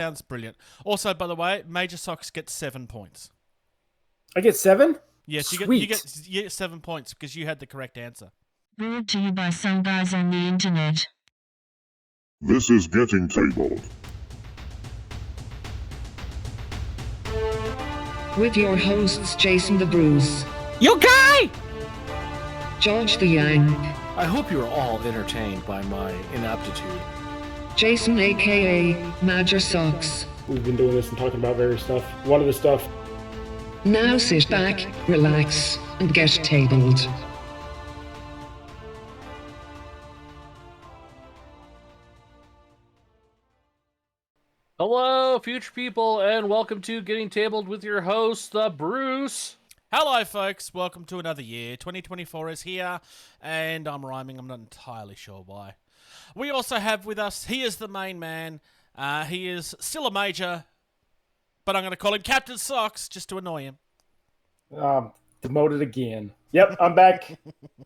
Sounds brilliant. Also, by the way, Major Socks gets 7 points. I get 7? Yes, Sweet. you get 7 points because you had the correct answer. Brought to you by some guys on the internet. This is Getting Tabled. With your hosts, Jason the Bruce, You guy! George the Yang, I hope you are all entertained by my inaptitude. Jason aka Major Socks. We've been doing this and talking about various stuff. One of the stuff. Now sit back, relax, and get tabled. Hello, future people, and welcome to Getting Tabled with your host, the Bruce. Hello, folks. Welcome to another year. 2024 is here, and I'm rhyming. I'm not entirely sure why. We also have with us, he is the main man. He is still a major, but I'm going to call him Captain Socks just to annoy him. Demoted again. Yep, I'm back.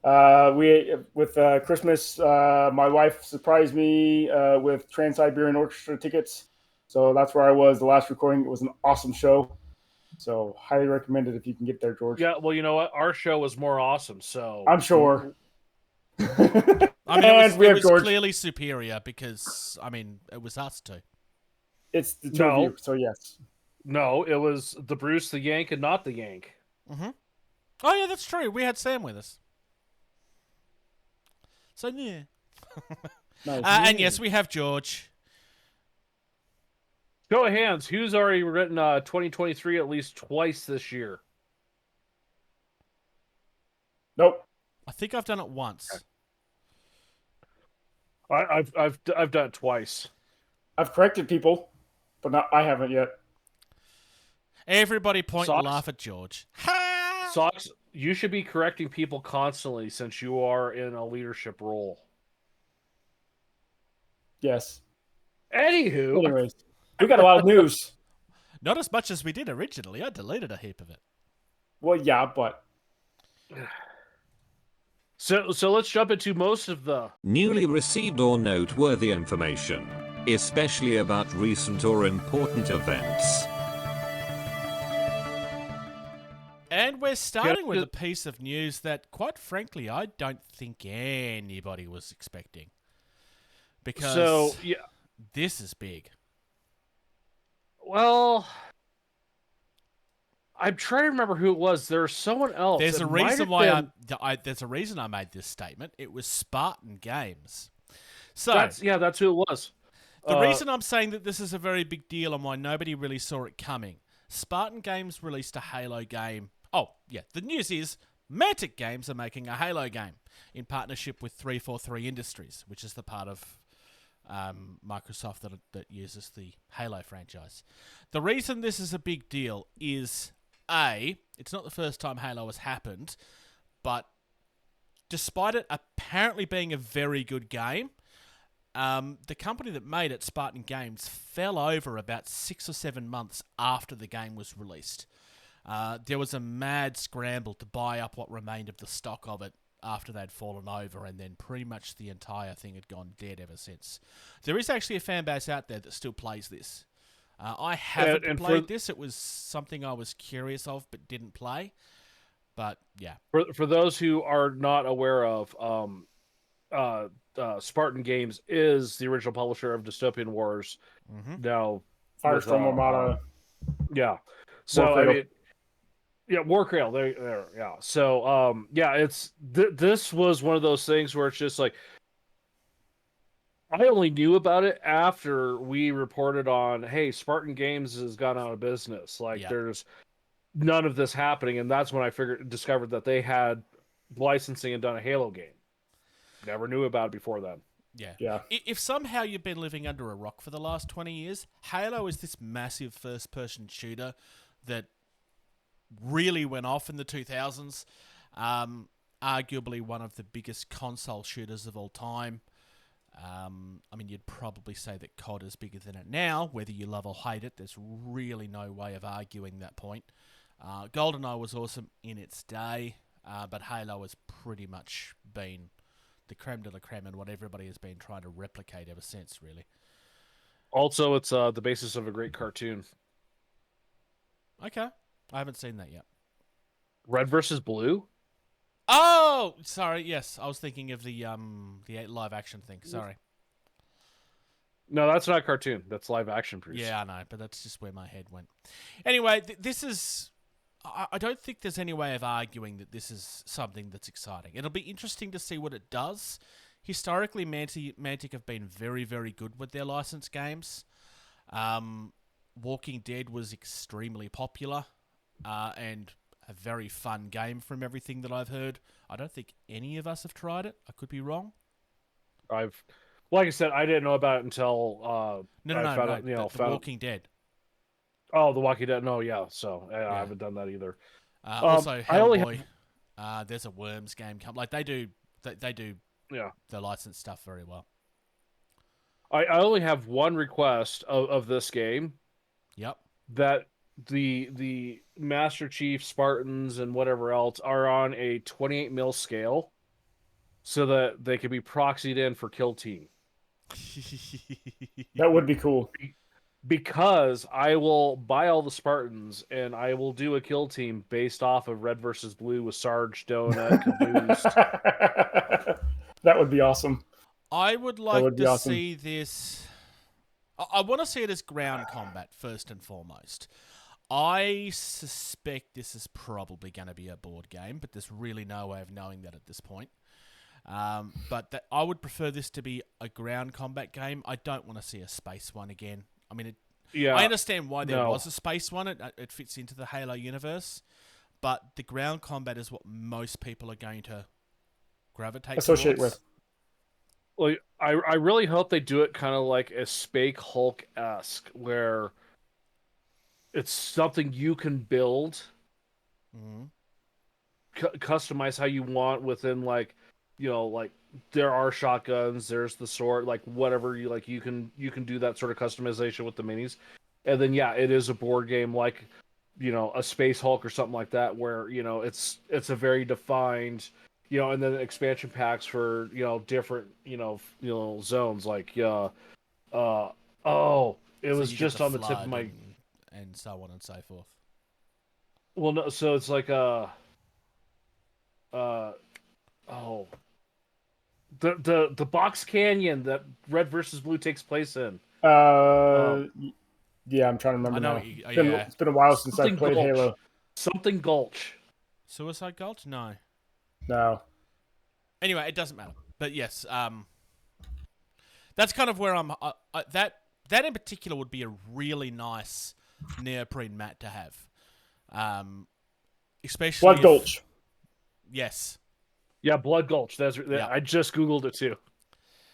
With Christmas, my wife surprised me with Trans-Siberian Orchestra tickets. So that's where I was. The last recording, it was an awesome show. So highly recommend it if you can get there, George. Yeah, well, you know what? Our show was more awesome, so... I'm sure. I mean, it was clearly superior because, I mean, it was us two. It's the two of you, so yes. No, it was the Bruce, the Yank, and not the Yank. Mm-hmm. Oh, yeah, that's true. We had Sam with us. So, yeah. Nice. And yes, we have George. Show of hands, who's already written 2023 at least twice this year? Nope. I think I've done it once. I've done it twice. I've corrected people, but I haven't yet. Everybody point Socks? and laugh at George. Ha! Socks, you should be correcting people constantly since you are in a leadership role. Yes. Anywho. Anyways, we got a lot of news. Not as much as we did originally. I deleted a heap of it. Well, yeah, but... So let's jump into most of the newly received or noteworthy information, especially about recent or important events. And we're starting with a piece of news that, quite frankly, I don't think anybody was expecting. Because this is big. Well, I'm trying to remember who it was. There's someone else. There's a reason why there's a reason I made this statement. It was Spartan Games. So that's who it was. The reason I'm saying that this is a very big deal and why nobody really saw it coming. Spartan Games released a Halo game. Oh, yeah. The news is Mantic Games are making a Halo game in partnership with 343 Industries, which is the part of Microsoft that uses the Halo franchise. The reason this is a big deal is, it's not the first time Halo has happened, but despite it apparently being a very good game, the company that made it, Spartan Games, fell over about 6 or 7 months after the game was released. There was a mad scramble to buy up what remained of the stock of it after they'd fallen over, and then pretty much the entire thing had gone dead ever since. There is actually a fan base out there that still plays this. I haven't played this. It was something I was curious of but didn't play. But, yeah. For those who are not aware of, Spartan Games is the original publisher of Dystopian Wars. Mm-hmm. Now, Firestorm Armada. Yeah. So, Warcradle. I mean... Yeah, Warcradle. There, yeah. So, it's this was one of those things where it's just like I only knew about it after we reported on, hey, Spartan Games has gone out of business. Like, there's none of this happening, and that's when I discovered that they had licensing and done a Halo game. Never knew about it before then. Yeah. If somehow you've been living under a rock for the last 20 years, Halo is this massive first-person shooter that really went off in the 2000s. Arguably one of the biggest console shooters of all time. I mean, you'd probably say that COD is bigger than it now. Whether you love or hate it, there's really no way of arguing that point. GoldenEye was awesome in its day, but Halo has pretty much been the creme de la creme and what everybody has been trying to replicate ever since, really. Also, it's the basis of a great cartoon. Okay. I haven't seen that yet. Red versus Blue? Oh, sorry. Yes, I was thinking of the live action thing. Sorry. No, that's not a cartoon. That's live action, Bruce. Yeah, I know, but that's just where my head went. Anyway, this is... I don't think there's any way of arguing that this is something that's exciting. It'll be interesting to see what it does. Historically, Mantic have been very, very good with their licensed games. Walking Dead was extremely popular and a very fun game from everything that I've heard. I don't think any of us have tried it. I could be wrong. Like I said, I didn't know about it until No, The Walking Dead. Oh, The Walking Dead. No, yeah. So I haven't done that either. Also, I only Hellboy. There's a Worms game like they do. They do. Yeah. The licensed stuff very well. I only have one request of this game. Yep. That the Master Chief, Spartans, and whatever else are on a 28 mil scale, so that they can be proxied in for Kill Team. That would be cool. Because I will buy all the Spartans and I will do a Kill Team based off of Red versus Blue with Sarge, Donut, Caboose. That would be awesome. I would like to see this. I want to see it as ground combat first and foremost. I suspect this is probably going to be a board game, but there's really no way of knowing that at this point. But I would prefer this to be a ground combat game. I don't want to see a space one again. I mean, I understand why there was a space one. It fits into the Halo universe. But the ground combat is what most people are going to gravitate associate towards. with. Well, I really hope they do it kind of like a Spake Hulk-esque, where it's something you can build, customize how you want within, like, you know, like there are shotguns, there's the sword, like whatever you like, you can do that sort of customization with the minis, and then it is a board game like, you know, a Space Hulk or something like that, where, you know, it's a very defined, you know, and then expansion packs for, you know, different, you know, zones, like it was just on the tip of my and so on and so forth. Well, no, so it's like the box canyon that Red versus Blue takes place in. Yeah, I'm trying to remember now. It's been a while since I played Halo. Something Gulch. Suicide Gulch? No. Anyway, it doesn't matter. But yes, that's kind of where I'm. That in particular would be a really nice neoprene mat to have, especially Blood Gulch. Yes. Yeah, Blood Gulch. I just Googled it too.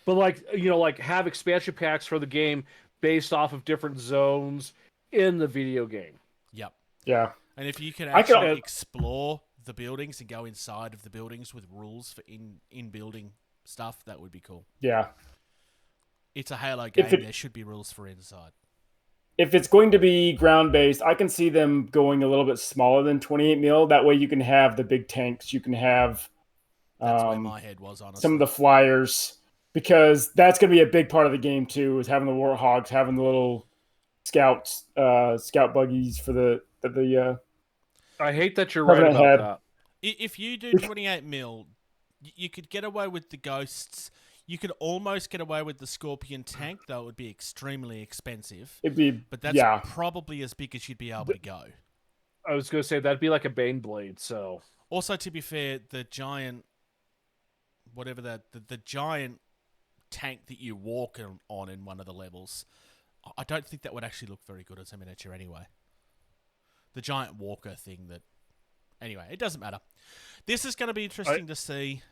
But like, you know, like have expansion packs for the game based off of different zones in the video game. Yep. Yeah. And if you can actually explore the buildings and go inside of the buildings with rules for in-building stuff, that would be cool. Yeah. It's a Halo game. There should be rules for inside. If it's going to be ground-based, I can see them going a little bit smaller than 28 mil. That way you can have the big tanks. You can have that's where my head was, honestly. Some of the flyers, because that's going to be a big part of the game too, is having the Warthogs, having the little scout buggies for the I hate that you're right about that. If you do 28 mil, you could get away with the ghosts. You could almost get away with the Scorpion tank, though it would be extremely expensive. But that's probably as big as you'd be able to go. I was going to say, that'd be like a Bane Blade, so... Also, to be fair, the giant... Whatever the giant tank that you walk on in one of the levels, I don't think that would actually look very good as a miniature anyway. The giant walker thing that... Anyway, it doesn't matter. This is going to be interesting to see.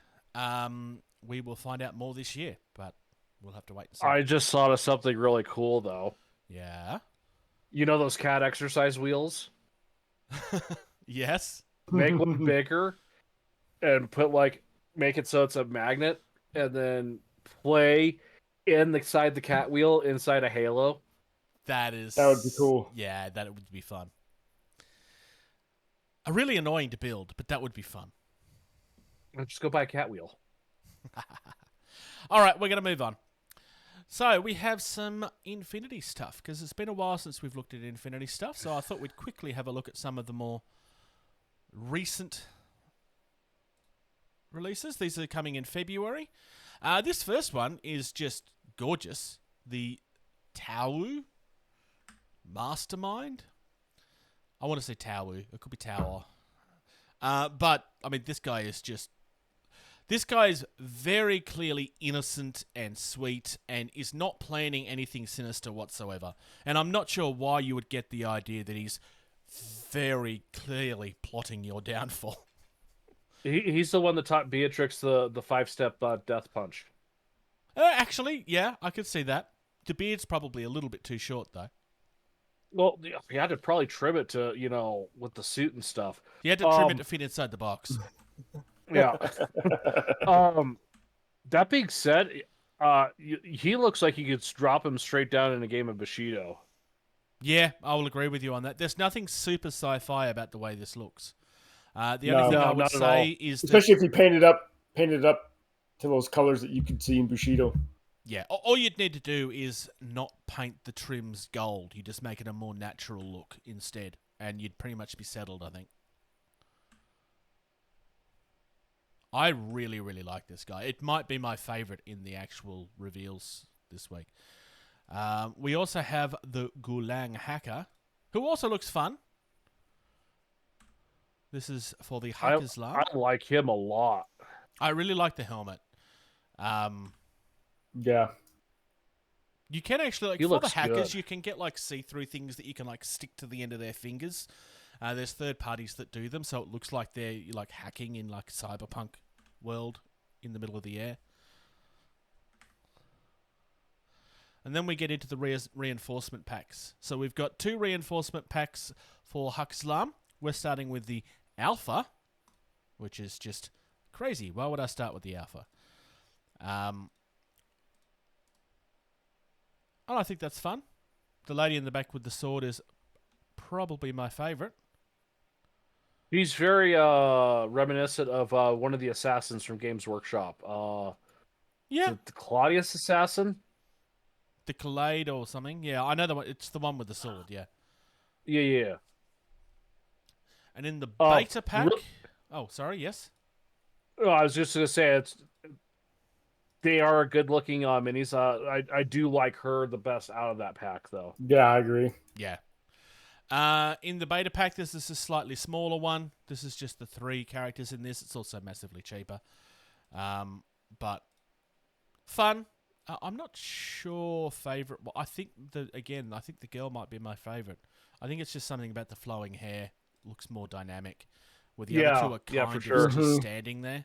We will find out more this year, but we'll have to wait and see. I just thought of something really cool, though. Yeah? You know those cat exercise wheels? Yes. Make one bigger and make it so it's a magnet, and then play inside the cat wheel inside a Halo. That would be cool. Yeah, that would be fun. Really annoying to build, but that would be fun. Just go buy a cat wheel. All right, we're going to move on. So we have some Infinity stuff, because it's been a while since we've looked at Infinity stuff, so I thought we'd quickly have a look at some of the more recent releases. These are coming in February. This first one is just gorgeous. The Tau Mastermind. I want to say Tau. It could be Tower. But, I mean, this guy is very clearly innocent and sweet and is not planning anything sinister whatsoever. And I'm not sure why you would get the idea that he's very clearly plotting your downfall. He's the one that taught Beatrix the 5-step death punch. Actually, yeah, I could see that. The beard's probably a little bit too short, though. Well, he had to probably trim it to, with the suit and stuff. He had to trim it to fit inside the box. Yeah. That being said, he looks like you could drop him straight down in a game of Bushido. Yeah, I will agree with you on that. There's nothing super sci-fi about the way this looks. The only thing I would say is... Especially if you paint it up to those colors that you could see in Bushido. Yeah, all you'd need to do is not paint the trims gold. You just make it a more natural look instead, and you'd pretty much be settled, I think. I really, really like this guy. It might be my favorite in the actual reveals this week. We also have the Gulang Hacker, who also looks fun. This is for the Hackers Lamb. I like him a lot. I really like the helmet. Yeah. You can actually, for the hackers, you can get, see-through things that you can, stick to the end of their fingers. There's third parties that do them, so it looks like they're, hacking in, cyberpunk world in the middle of the air. And then we get into the reinforcement packs. So we've got 2 reinforcement packs for Huxlam. We're starting with the Alpha, which is just crazy. Why would I start with the Alpha? And I think that's fun. The lady in the back with the sword is probably my favorite. He's very reminiscent of one of the assassins from Games Workshop. Yeah. The Claudius assassin? The Collade or something. Yeah, I know the one. It's the one with the sword, yeah. Yeah. And in the beta pack... Oh, sorry, yes? Oh, I was just going to say, they are good-looking minis. I do like her the best out of that pack, though. Yeah, I agree. Yeah. In the beta pack, this is a slightly smaller one. This is just the 3 characters in this. It's also massively cheaper. But fun. I'm not sure favorite. Well, I think the girl might be my favorite. I think it's just something about the flowing hair. Looks more dynamic. Where the other 2 are kind of just standing there.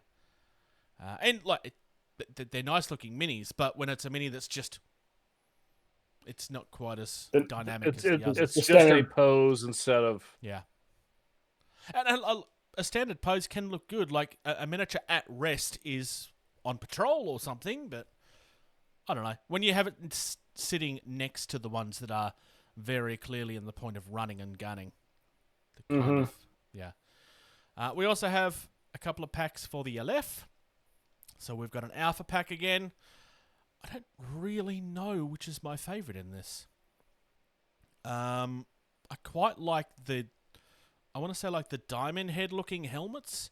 And they're nice looking minis, but when it's a mini that's just... It's not quite as dynamic as the others. It's just a pose instead of... Yeah. And a standard pose can look good. Like a miniature at rest is on patrol or something, but I don't know. When you have it sitting next to the ones that are very clearly in the point of running and gunning. Yeah. We also have a couple of packs for the LF. So we've got an Alpha pack again. I don't really know which is my favorite in this. I quite like the diamond head looking helmets.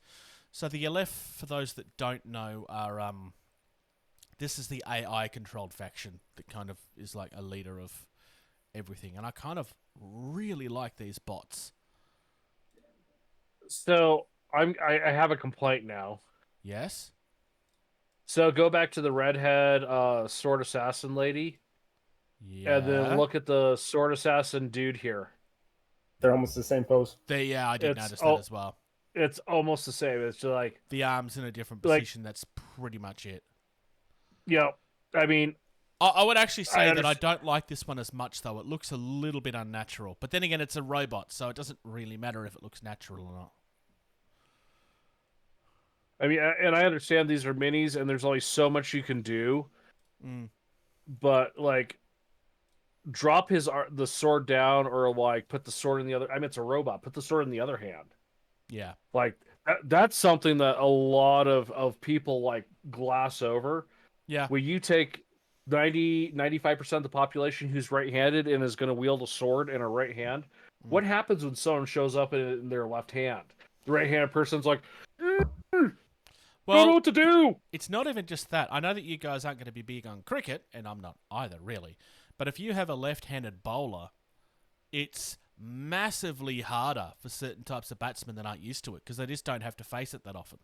So the LF, for those that don't know, are this is the AI controlled faction that kind of is like a leader of everything, and I kind of really like these bots. So I have a complaint now. Yes. So go back to the redhead sword assassin lady. Yeah. And then look at the sword assassin dude here. They're almost the same pose. I did notice that as well. It's almost the same. It's just like... The arm's in a different position. That's pretty much it. Yeah. I mean... I would actually say that I don't like this one as much, though. It looks a little bit unnatural. But then again, it's a robot, so it doesn't really matter if it looks natural or not. I mean, and I understand these are minis, and there's only so much you can do. But, drop the sword down, or, put the sword in the other... I mean, it's a robot. Put the sword in the other hand. Yeah. That's something that a lot of people, gloss over. Yeah. Where you take 95% of the population who's right-handed and is going to wield a sword in a right hand. What happens when someone shows up in their left hand? The right-handed person's like, don't know what to do. It's not even just that. I know that you guys aren't going to be big on cricket, and I'm not either, really. But if you have a left-handed bowler, it's massively harder for certain types of batsmen that aren't used to it because they just don't have to face it that often.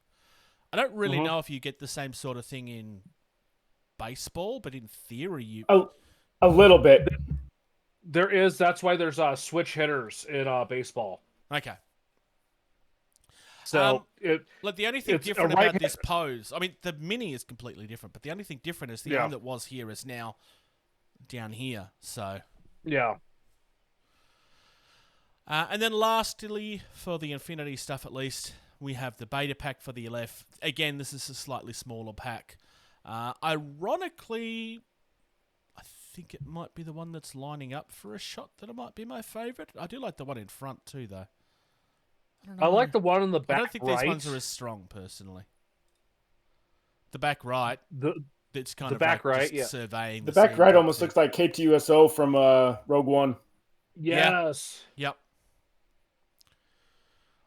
I don't really know if you get the same sort of thing in baseball, but in theory, you... A little bit. There is. That's why there's switch hitters in baseball. Okay. So the only thing different about this pose, I mean, the mini is completely different, but the only thing different is the arm that was here is now down here. So yeah. And then lastly, for the Infinity stuff at least, we have the beta pack for the LF. Again, this is a slightly smaller pack. Ironically, I think it might be the one that's lining up for a shot that it might be my favourite. I do like the one in front too, though. I like the one in the back. I don't think these ones are as strong, personally. The back right, it's kind of back right, surveying. The back right almost looks like KTUSO from Rogue One. Yes. Yep.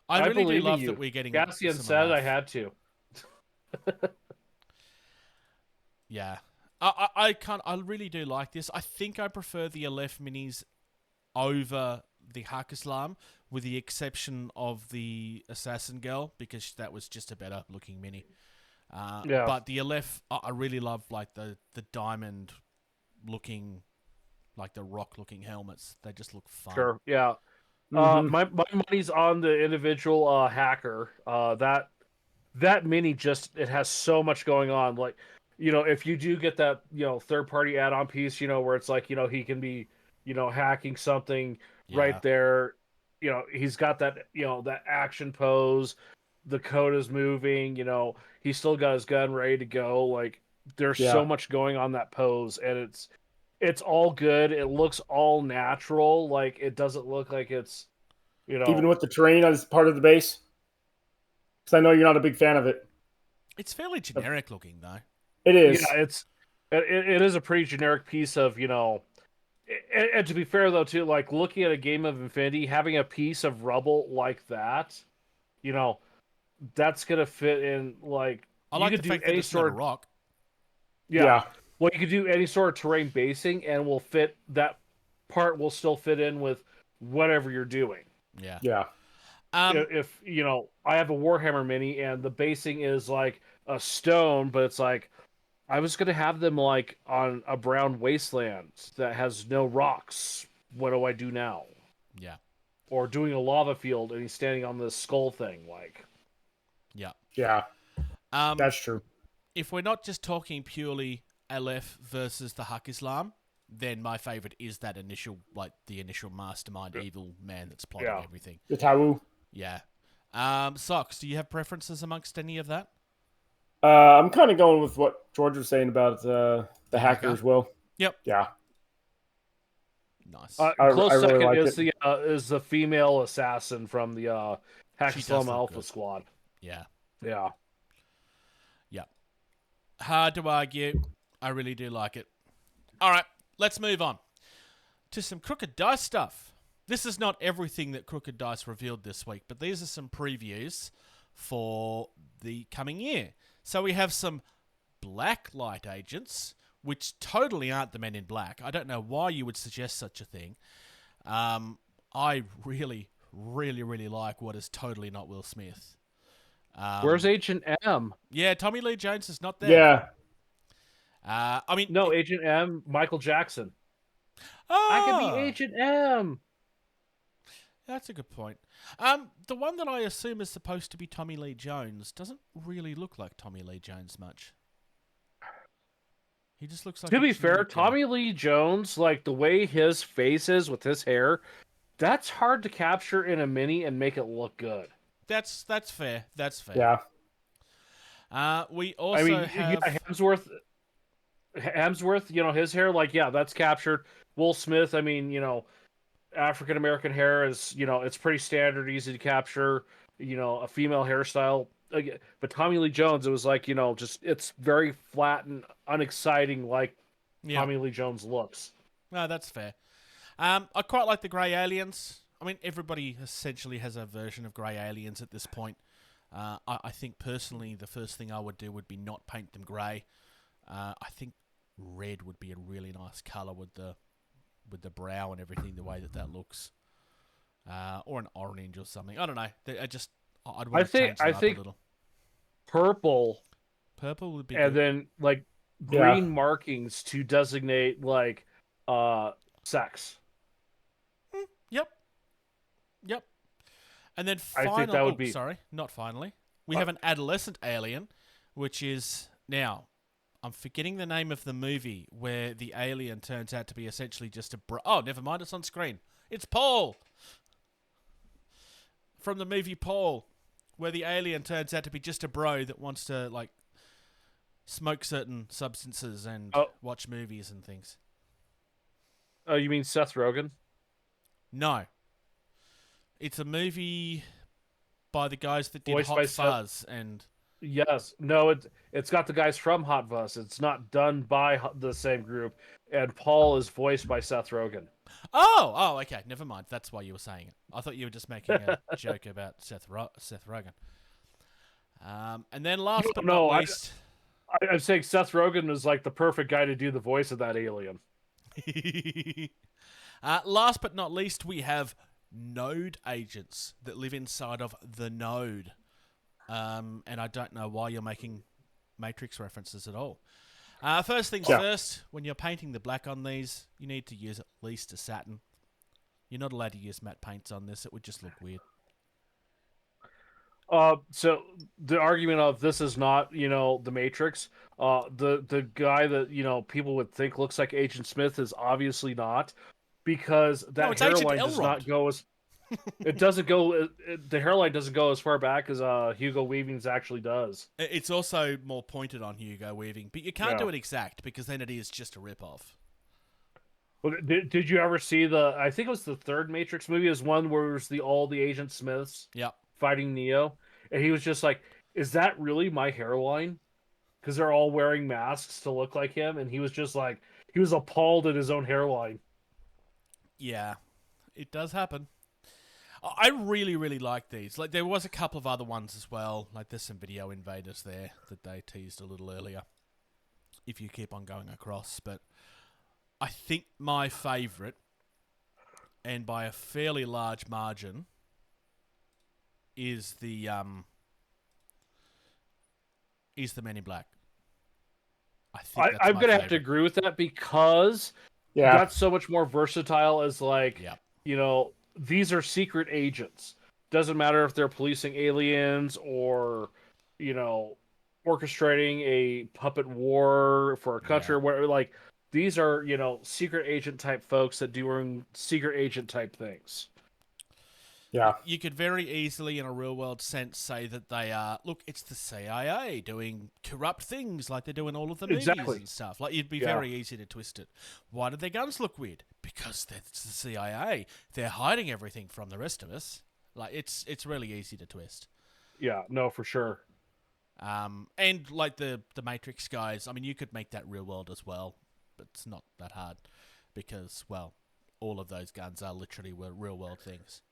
I really do love that we're getting. Cassian said I had to. Yeah. I really do like this. I think I prefer the LF minis over the Hakislam, with the exception of the Assassin Girl, because that was just a better looking mini. But the LF, I really love like the diamond looking, like the rock looking helmets. They just look fun. Sure, yeah. My money's on the individual hacker. That mini it has so much going on. Like, if you do get that, third party add-on piece, where it's like, he can be, hacking something right there. He's got that, that action pose. The code is moving. He's still got his gun ready to go. Like, there's so much going on that pose, and it's all good. It looks all natural. Like, it doesn't look like it's, even with the terrain as part of the base. Because I know you're not a big fan of it. It's fairly generic looking, though. It is. Yeah, it is a pretty generic piece of, and to be fair though too, like looking at a game of Infinity, having a piece of rubble like that, that's gonna fit in. Like, I like the fact that it's not a rock. Yeah. Well, you could do any sort of terrain basing, and that part will still fit in with whatever you're doing. Yeah. Yeah. If I have a Warhammer mini, and the basing is like a stone, but it's like, I was going to have them like on a brown wasteland that has no rocks. What do I do now? Yeah. Or doing a lava field and he's standing on this skull thing, like. Yeah. Yeah. That's true. If we're not just talking purely LF versus the Hakislam, then my favorite is that initial mastermind evil man that's plotting everything. The Tawu. Yeah. Socks, do you have preferences amongst any of that? I'm kind of going with what George was saying about the hacker as well. Yep. Yeah. Nice. Close really second like is the female assassin from the Hakislam Alpha good. Squad. Yeah. Yeah. Yep. Hard to argue. I really do like it. All right, let's move on to some Crooked Dice stuff. This is not everything that Crooked Dice revealed this week, but these are some previews for the coming year. So we have some black light agents, which totally aren't the Men in Black. I don't know why you would suggest such a thing. I really, really, really like what is totally not Will Smith. Where's Agent M? Yeah, Tommy Lee Jones is not there. Yeah. No, Agent M, Michael Jackson. Oh, I can be Agent M. That's a good point. The one that I assume is supposed to be Tommy Lee Jones doesn't really look like Tommy Lee Jones much. He just looks like... To be fair, Tommy Lee Jones, like the way his face is with his hair, that's hard to capture in a mini and make it look good. That's fair. That's fair. Yeah. We also have... Hemsworth, his hair, like, yeah, that's captured. Will Smith, African American hair is, it's pretty standard, easy to capture. A female hairstyle. But Tommy Lee Jones, it was like, it's very flat and unexciting, like Yeah. Tommy Lee Jones looks. No, that's fair. I quite like the grey aliens. I mean, everybody essentially has a version of grey aliens at this point. I think personally, the first thing I would do would be not paint them grey. I think red would be a really nice colour with the brow and everything, the way that looks. Or an orange or something. I don't know. I'd want to change them up a little. Purple Would be and good. then like green markings to designate like sex. Yep. And then I think that would be... Sorry, not finally. We have an adolescent alien, which is now... I'm forgetting the name of the movie where the alien turns out to be essentially just a Oh, never mind. It's on screen. It's Paul! From the movie Paul, where the alien turns out to be just a bro that wants to, like, smoke certain substances and watch movies and things. Oh, you mean Seth Rogen? No. It's a movie by the guys that did Hot Fuzz and... Yes. No, it's got the guys from Hot Fuzz. It's not done by the same group. And Paul is voiced by Seth Rogen. Oh, okay. Never mind. That's why you were saying it. I thought you were just making a joke about Seth Rogen. And then last but not least... I'm saying Seth Rogen is like the perfect guy to do the voice of that alien. Last but not least, we have node agents that live inside of the node. And I don't know why you're making Matrix references at all. First things first, when you're painting the black on these, you need to use at least a satin. You're not allowed to use matte paints on this. It would just look weird. So the argument of this is not, the Matrix. The guy that, people would think looks like Agent Smith is obviously not, because that hairline does not go as... It doesn't go. The hairline doesn't go as far back as Hugo Weaving's actually does. It's also more pointed on Hugo Weaving, but you can't do it exact because then it is just a rip-off. Well, did you ever see I think it was the third Matrix movie, is one where it was all the Agent Smiths fighting Neo, and he was just like, "Is that really my hairline?" Because they're all wearing masks to look like him, and he was just like, he was appalled at his own hairline. Yeah, it does happen. I really, really like these. Like, there was a couple of other ones as well. Like, there's some Video Invaders there that they teased a little earlier, if you keep on going across. But I think my favourite, and by a fairly large margin, is the Men in Black. I'm going to have to agree with that, because that's so much more versatile as, like, these are secret agents. Doesn't matter if they're policing aliens or, orchestrating a puppet war for a country, where, like, these are, secret agent type folks that doing secret agent type things. Yeah. You could very easily, in a real world sense, say that they are, look, it's the CIA doing corrupt things like they do in all of the movies and stuff. Like, it'd be very easy to twist it. Why did their guns look weird? Because it's the CIA. They're hiding everything from the rest of us. Like, it's really easy to twist. Yeah, no, for sure. And like the Matrix guys, I mean, you could make that real world as well, but it's not that hard because, well, all of those guns are literally real world things.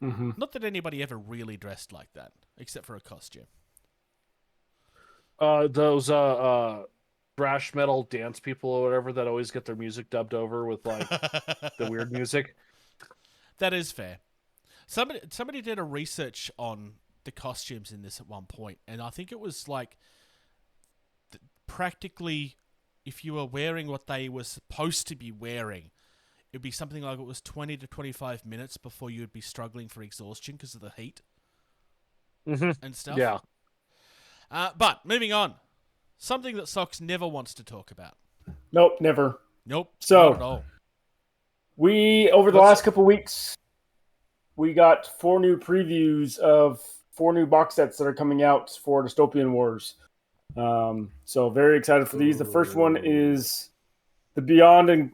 Mm-hmm. Not that anybody ever really dressed like that, except for a costume. Those thrash metal dance people or whatever that always get their music dubbed over with, like, the weird music. That is fair. Somebody did a research on the costumes in this at one point, and I think it was like practically, if you were wearing what they were supposed to be wearing, it'd be something like it was 20 to 25 minutes before you would be struggling for exhaustion because of the heat and stuff. Yeah. But moving on, something that Socks never wants to talk about. Nope, never. Nope. So not at all. We, over the last couple of weeks, we got 4 new previews of 4 new box sets that are coming out for Dystopian Wars. So very excited for these. The first one is the Beyond and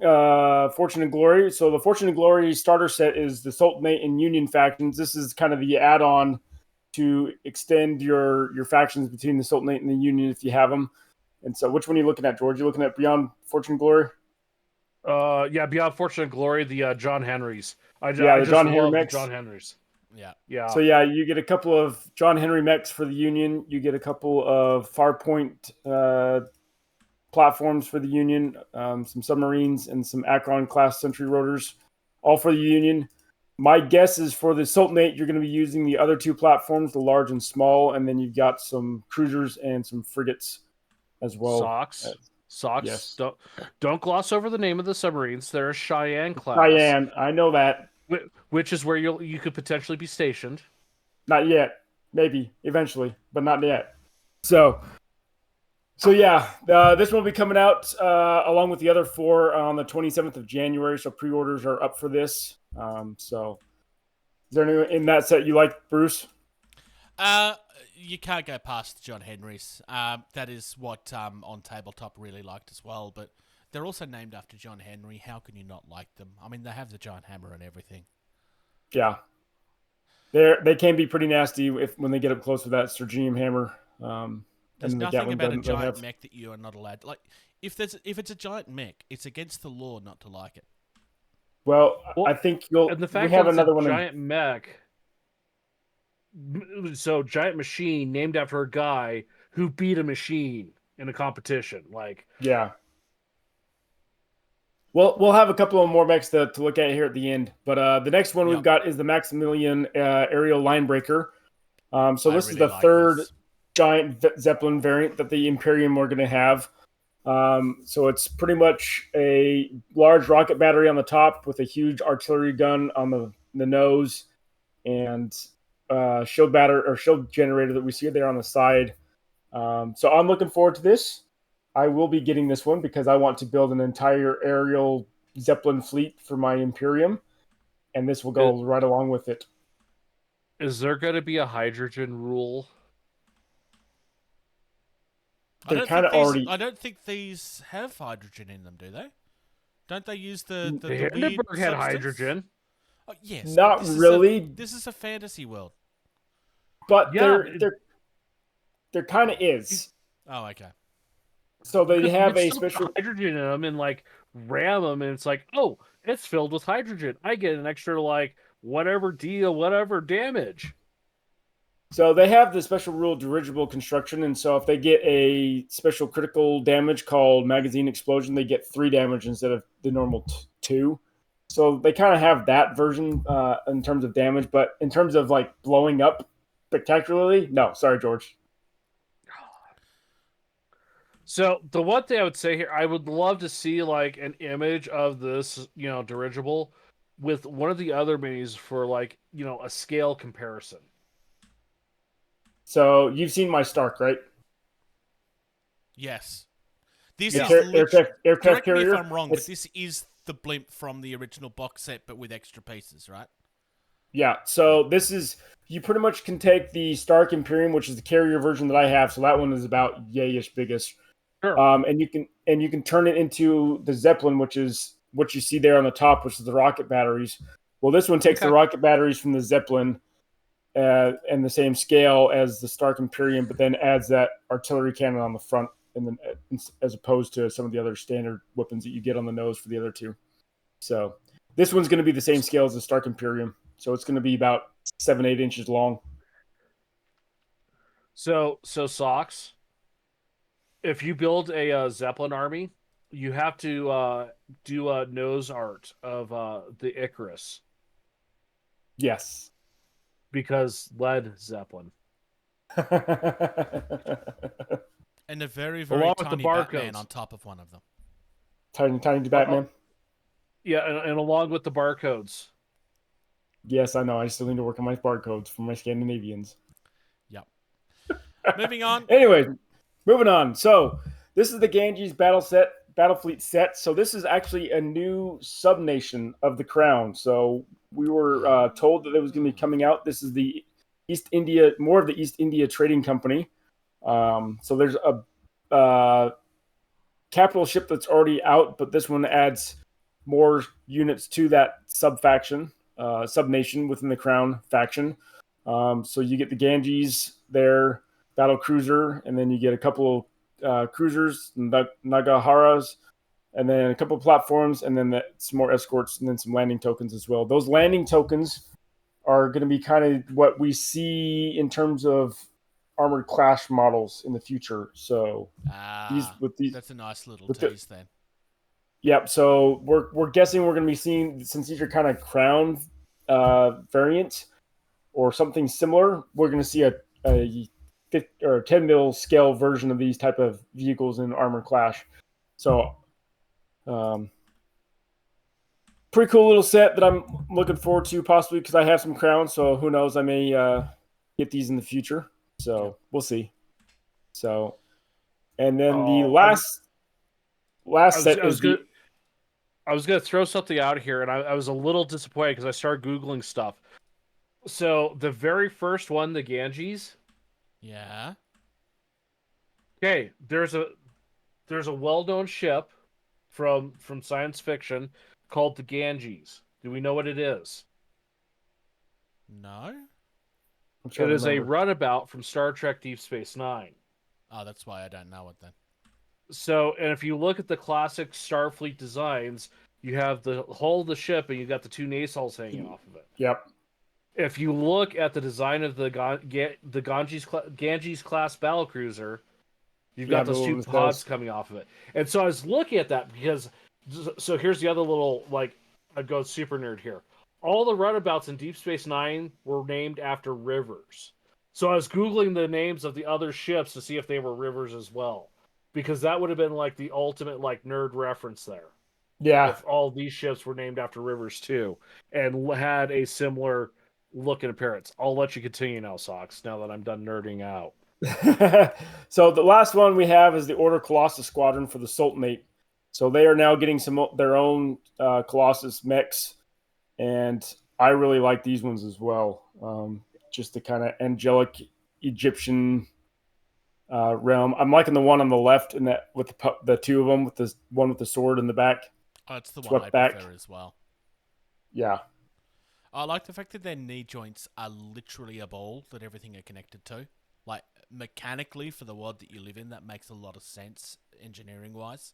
Fortune and Glory. So the Fortune and Glory starter set is the Sultanate and Union factions. This is kind of the add-on to extend your factions between the Sultanate and the Union if you have them. And so, which one are you looking at, George? You looking at Beyond Fortune and Glory? Yeah, Beyond Fortune and Glory, the John Henrys. I the just John Henry love the mechs. John Henrys. Yeah. Yeah. So yeah, you get a couple of John Henry mechs for the Union. You get a couple of Farpoint platforms for the Union, some submarines, and some Akron class Sentry rotors, all for the Union. My guess is for the Sultanate, you're going to be using the other two platforms, the large and small, and then you've got some cruisers and some frigates as well. Socks. Yes. Don't gloss over the name of the submarines. They're a Cheyenne class. Cheyenne, I know that. Which is where you could potentially be stationed. Not yet. Maybe eventually, but not yet. So yeah, this one will be coming out along with the other 4 on the 27th of January. So pre-orders are up for this. So is there anyone in that set you like, Bruce? You can't go past John Henry's. That is what On Tabletop really liked as well. But they're also named after John Henry. How can you not like them? I mean, they have the giant hammer and everything. Yeah, they can be pretty nasty when they get up close with that Serginium hammer. There's nothing about a giant mech that you are not allowed. Like, if it's a giant mech, it's against the law not to like it. Well, I think and the fact we have that it's another a one. Giant mech. So giant machine named after a guy who beat a machine in a competition. Like, yeah. Well, we'll have a couple of more mechs to look at here at the end. But the next one we've got is the Maximilian aerial line breaker. So this is the third giant Zeppelin variant that the Imperium are going to have. So it's pretty much a large rocket battery on the top with a huge artillery gun on the nose and shield generator that we see there on the side. So I'm looking forward to this. I will be getting this one because I want to build an entire aerial Zeppelin fleet for my Imperium, and this will go right along with it. Is there going to be a hydrogen rule? I don't think these have hydrogen in them, do they? Don't they use the Hindenburg had hydrogen? Oh, yes. Not really. This is a fantasy world. But there kind of is. Oh, okay. So they have a special hydrogen in them and like ram them, and it's like, oh, it's filled with hydrogen. I get an extra like whatever damage. So they have the special rule dirigible construction, and so if they get a special critical damage called magazine explosion, they get 3 damage instead of the normal 2. So they kind of have that version in terms of damage, but in terms of like blowing up spectacularly, no. Sorry, George. So the one thing I would say here, I would love to see like an image of this, dirigible with one of the other minis for like, a scale comparison. So you've seen my Stark, right? Yes. This is aircraft correct carrier. Me if I'm wrong, but this is the blimp from the original box set, but with extra pieces, right? Yeah. So this is, you pretty much can take the Stark Imperium, which is the carrier version that I have. So that one is about yay-ish biggest. Sure. And you can turn it into the Zeppelin, which is what you see there on the top, which is the rocket batteries. Well, this one takes the rocket batteries from the Zeppelin and the same scale as the Stark Imperium, but then adds that artillery cannon on the front, and then as opposed to some of the other standard weapons that you get on the nose for the other two. So this one's going to be the same scale as the Stark Imperium. So it's going to be about 7-8 inches long. So Socks, if you build a Zeppelin army, you have to do a nose art of the Icarus. Yes. Because Led Zeppelin. And a very, very along tiny with the Batman on top of one of them. Tiny Batman? Yeah, and along with the barcodes. Yes, I know. I still need to work on my barcodes for my Scandinavians. Yep. Moving on. Anyway, moving on. So this is the Ganges Battlefleet set. So this is actually a new subnation of the Crown. So we were told that it was going to be coming out. This is the more of the East India Trading Company. So there's a capital ship that's already out, but this one adds more units to that subnation within the Crown faction. So you get the Ganges there, battle cruiser, and then you get a couple cruisers, Nagaharas, and then a couple of platforms, and then some more escorts, and then some landing tokens as well. Those landing tokens are going to be kind of what we see in terms of armored clash models in the future. So that's a nice little tease then. Yep. So we're guessing we're going to be seeing, since these are kind of crown variants or something similar, we're going to see a 10 mil scale version of these type of vehicles in Armor Clash. So pretty cool little set that I'm looking forward to, possibly because I have some crowns. So who knows, I may get these in the future. So we'll see. So, and then the last set is I was going to throw something out here, and I was a little disappointed because I started Googling stuff. So the very first one, the Ganges. Yeah. Okay, there's a well-known ship from science fiction called the Ganges. Do we know what it is? No. It is a runabout from Star Trek Deep Space Nine. Oh, that's why I don't know it then. So, and if you look at the classic Starfleet designs, you have the hull of the ship and you got the two nacelles hanging off of it. Yep. If you look at the design of the Ganges class battlecruiser, you've got those two pods coming off of it. And so I was looking at that because, so here's the other little, like, I'd go super nerd here. All the runabouts in Deep Space Nine were named after rivers. So I was Googling the names of the other ships to see if they were rivers as well. Because that would have been like the ultimate like nerd reference there. Yeah. If all these ships were named after rivers too. And had a similar look and appearance. I'll let you continue now, Sox, now that I'm done nerding out. So the last one we have is the Order Colossus Squadron for the Sultanate. So they are now getting their own Colossus mechs. And I really like these ones as well. Just the kind of angelic Egyptian realm. I'm liking the one on the left in that with the two of them, with the one with the sword in the back. Oh, it's the one I prefer as well. Yeah. I like the fact that their knee joints are literally a ball that everything are connected to. Like, mechanically, for the world that you live in, that makes a lot of sense, engineering-wise.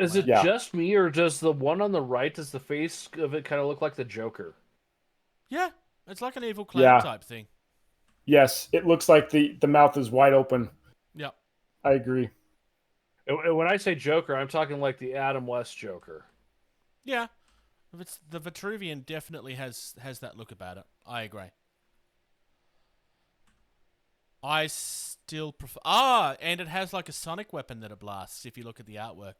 Is it just me, or does the one on the right, does the face of it kind of look like the Joker? Yeah, it's like an evil clown type thing. Yes, it looks like the mouth is wide open. Yep. I agree. And when I say Joker, I'm talking like the Adam West Joker. Yeah. The Vitruvian definitely has that look about it. I agree. I still prefer... and it has like a sonic weapon that it blasts, if you look at the artwork.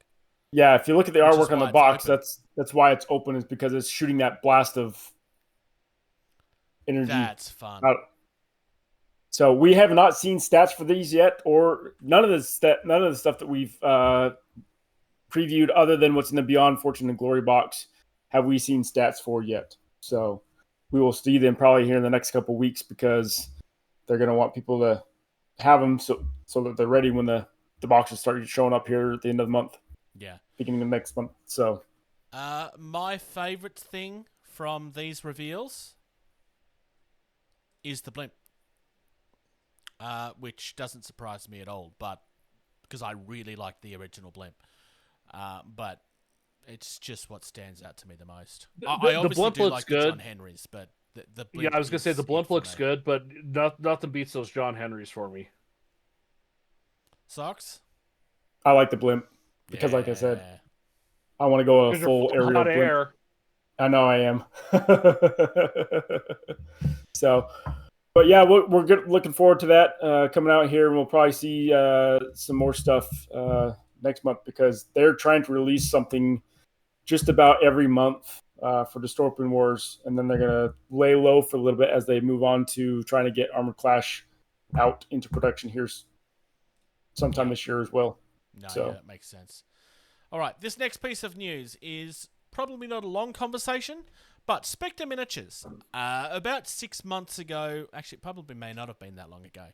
Yeah, if you look at the artwork on the box, that's why it's open, is because it's shooting that blast of energy. That's fun. So we have not seen stats for these yet, or none of the stuff that we've previewed, other than what's in the Beyond Fortune and Glory box, have we seen stats for yet. So we will see them probably here in the next couple of weeks, because they're going to want people to have them so that they're ready when the boxes start showing up here at the end of the month. Yeah. Beginning of next month. So my favorite thing from these reveals is the blimp. Which doesn't surprise me at all, but because I really like the original blimp. But it's just what stands out to me the most. I obviously blimp do looks like good. the John Henrys, but the blimp I was going to say the blimp looks good, but nothing beats those John Henrys for me. Socks? I like the blimp because, like I said, I want to go a full aerial blimp. Air. I know I am. So... But yeah, we're looking forward to that coming out here, and we'll probably see some more stuff next month, because they're trying to release something just about every month for Dystopian Wars, and then they're going to lay low for a little bit as they move on to trying to get Armored Clash out into production here sometime this year as well. No, yeah, that makes sense. All right, this next piece of news is probably not a long conversation, but Spectre Miniatures, about 6 months ago, actually it probably may not have been that long ago,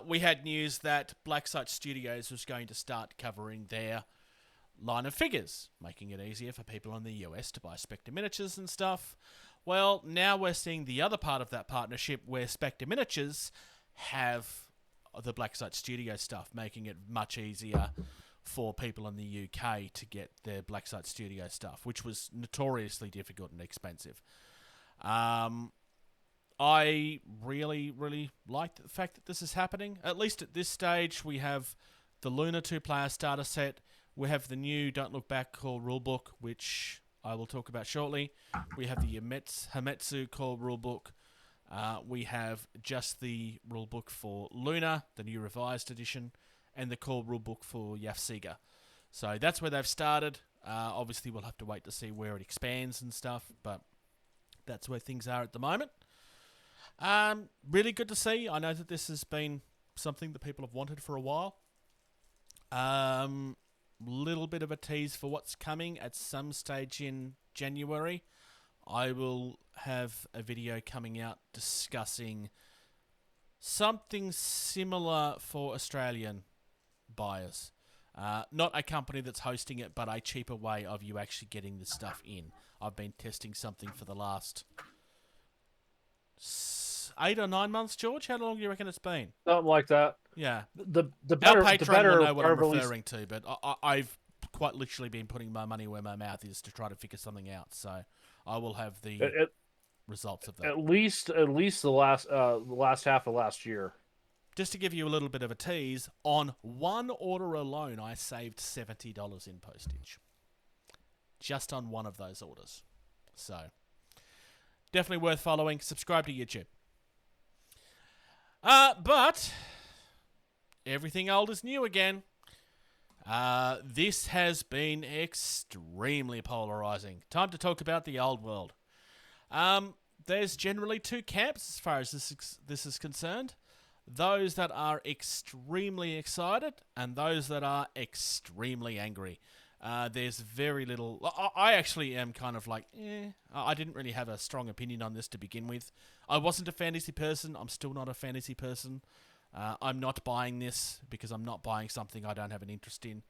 we had news that Blacksite Studios was going to start covering their line of figures, making it easier for people in the US to buy Spectre Miniatures and stuff. Well, now we're seeing the other part of that partnership, where Spectre Miniatures have the Black Site Studio stuff, making it much easier for people in the UK to get their Black Site Studio stuff, which was notoriously difficult and expensive. I really, really like the fact that this is happening. At least at this stage, we have the Luna 2-player starter set. We have the new Don't Look Back core rulebook, which I will talk about shortly. We have the Hametsu core rulebook. We have just the rulebook for Luna, the new revised edition, and the core rulebook for Yafsiga. So that's where they've started. Obviously, we'll have to wait to see where it expands and stuff, but that's where things are at the moment. Really good to see. I know that this has been something that people have wanted for a while. Little bit of a tease for what's coming at some stage in January. I will have a video coming out discussing something similar for Australian buyers. Not a company that's hosting it, but a cheaper way of you actually getting the stuff in. I've been testing something for the last 8 or 9 months, George. How long do you reckon it's been? Something like that. Yeah. The better, Our the Patreon better will know what I'm release- referring to, but I've quite literally been putting my money where my mouth is to try to figure something out. So I will have the results of that. At least the last half of last year. Just to give you a little bit of a tease, on one order alone, I saved $70 in postage. Just on one of those orders. So, definitely worth following. Subscribe to YouTube. But, everything old is new again. This has been extremely polarizing. Time to talk about the old world. There's generally two camps as far as this is concerned. Those that are extremely excited and those that are extremely angry. There's very little... I actually am kind of like, I didn't really have a strong opinion on this to begin with. I wasn't a fantasy person. I'm still not a fantasy person. I'm not buying this because I'm not buying something I don't have an interest in.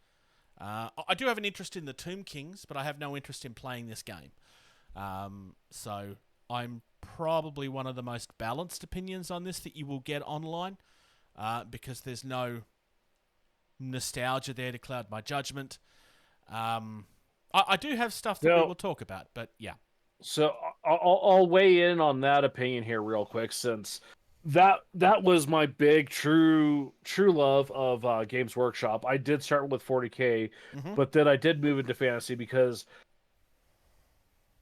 I do have an interest in the Tomb Kings, but I have no interest in playing this game. So I'm probably one of the most balanced opinions on this that you will get online, because there's no nostalgia there to cloud my judgment. I do have stuff that we will talk about, but yeah. So I'll weigh in on that opinion here real quick, since that was my big true love of Games Workshop. I did start with 40K, but then I did move into fantasy because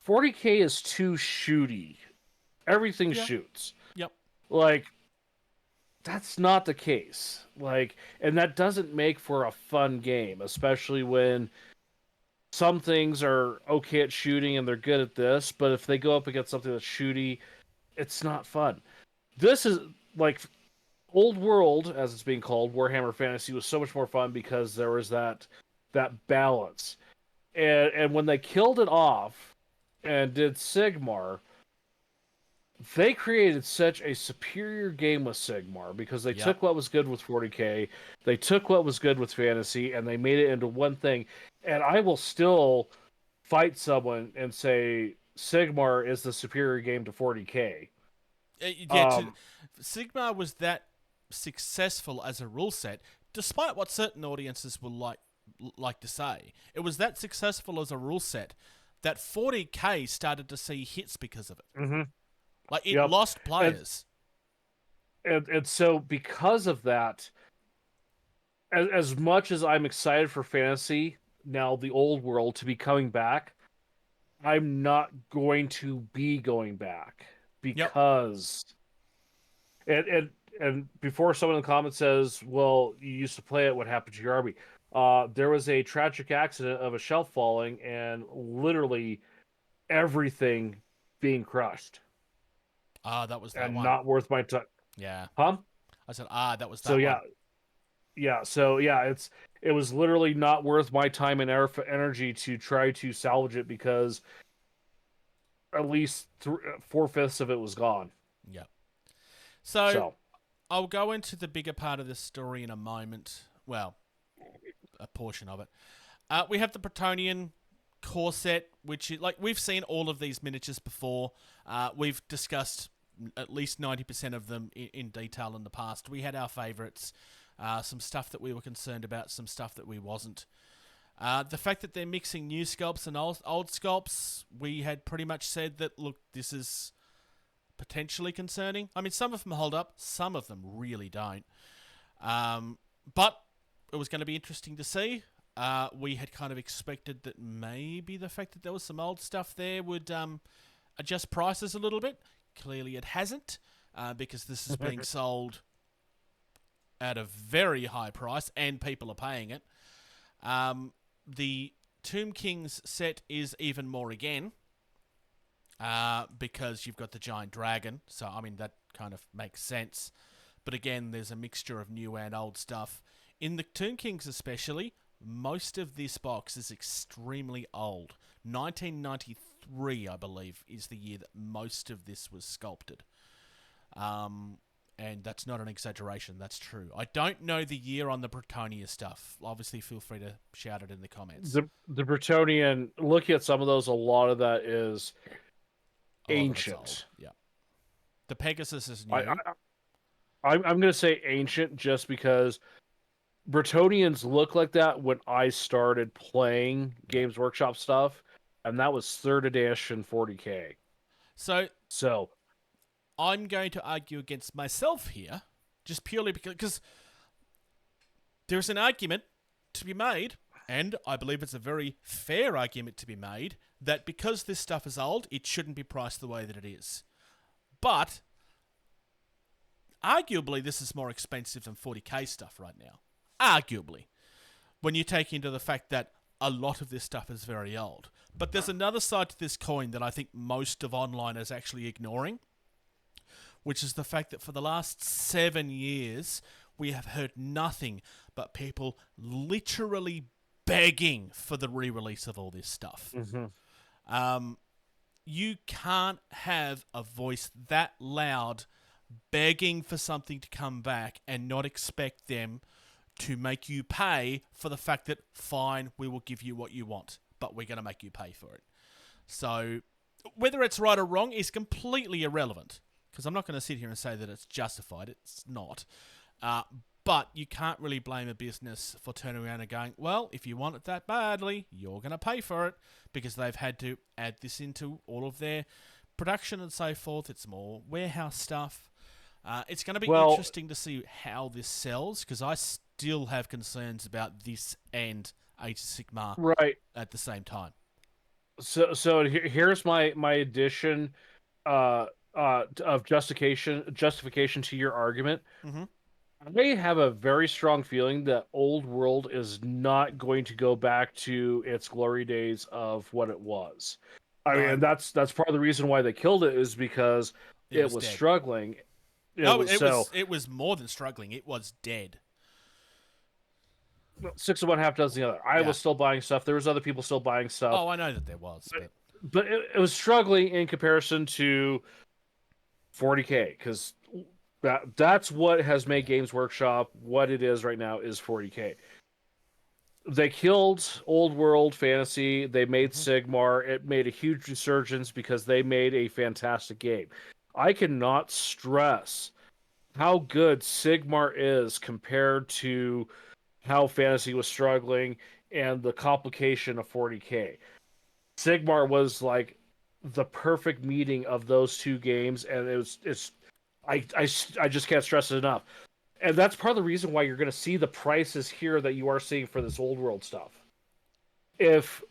40K is too shooty. Everything shoots. Yep. Like, that's not the case. Like, and that doesn't make for a fun game, especially when some things are okay at shooting and they're good at this, but if they go up against something that's shooty, it's not fun. This is like Old World, as it's being called, Warhammer Fantasy, was so much more fun because there was that balance. And when they killed it off and did Sigmar, they created such a superior game with Sigmar because they took what was good with 40K, they took what was good with fantasy, and they made it into one thing. And I will still fight someone and say Sigmar is the superior game to 40K. Sigmar was that successful as a rule set, despite what certain audiences will like to say. It was that successful as a rule set that 40K started to see hits because of it. Mm-hmm. Like, it lost players. And so because of that, as much as I'm excited for fantasy, now the old world, to be coming back, I'm not going to be going back because... And before someone in the comments says, well, you used to play it, what happened to your army? There was a tragic accident of a shelf falling and literally everything being crushed. That was that and one. not worth my time. Yeah. Huh? I said, that was that so one. Yeah. So yeah, it was literally not worth my time and energy to try to salvage it because at least 4/5 of it was gone. Yeah. So I'll go into the bigger part of this story in a moment. Well, a portion of it. We have the Bretonnian core set, which is, like, we've seen all of these miniatures before. We've discussed at least 90% of them in detail in the past. We had our favourites, some stuff that we were concerned about, some stuff that we wasn't. The fact that they're mixing new sculpts and old sculpts, we had pretty much said that, look, this is potentially concerning. I mean, some of them hold up, some of them really don't. But it was going to be interesting to see. We had kind of expected that maybe the fact that there was some old stuff there would adjust prices a little bit. Clearly it hasn't, because this is being sold at a very high price and people are paying it. The Tomb Kings set is even more again, because you've got the giant dragon. So, I mean, that kind of makes sense. But again, there's a mixture of new and old stuff. In the Tomb Kings especially, most of this box is extremely old. 1993, I believe, is the year that most of this was sculpted. And that's not an exaggeration, that's true. I don't know the year on the Bretonia stuff. Obviously, feel free to shout it in the comments. The Bretonian, looking at some of those, a lot of that is Ancient. ancient. Yeah. The Pegasus is new. I'm going to say ancient just because Bretonians look like that when I started playing Games Workshop stuff, and that was 3rd edition 40K. So I'm going to argue against myself here, just purely because there's an argument to be made, and I believe it's a very fair argument to be made, that because this stuff is old, it shouldn't be priced the way that it is. But arguably, this is more expensive than 40K stuff right now. Arguably. When you take into the fact that a lot of this stuff is very old. But there's another side to this coin that I think most of online is actually ignoring, which is the fact that for the last 7 years, we have heard nothing but people literally begging for the re-release of all this stuff. Mm-hmm. You can't have a voice that loud begging for something to come back and not expect them to make you pay for the fact that, fine, we will give you what you want, but we're going to make you pay for it. So whether it's right or wrong is completely irrelevant, because I'm not going to sit here and say that it's justified. It's not. But you can't really blame a business for turning around and going, well, if you want it that badly, you're going to pay for it, because they've had to add this into all of their production and so forth. It's more warehouse stuff. It's going to be interesting to see how this sells, because I still have concerns about this and Age of Sigmar at the same time. So here's my addition of justification to your argument. Mm-hmm. I have a very strong feeling that Old World is not going to go back to its glory days of what it was. I mean, that's part of the reason why they killed it, is because it was struggling. It was more than struggling. It was dead. 6 of one, half dozen the other. I was still buying stuff. There was other people still buying stuff. Oh, I know that there was. But it was struggling in comparison to 40K, because that's what has made Games Workshop what it is right now, is 40K. They killed Old World Fantasy. They made Sigmar. It made a huge resurgence because they made a fantastic game. I cannot stress how good Sigmar is compared to how Fantasy was struggling and the complication of 40K. Sigmar was like the perfect meeting of those two games, and I just can't stress it enough. And that's part of the reason why you're going to see the prices here that you are seeing for this Old World stuff. If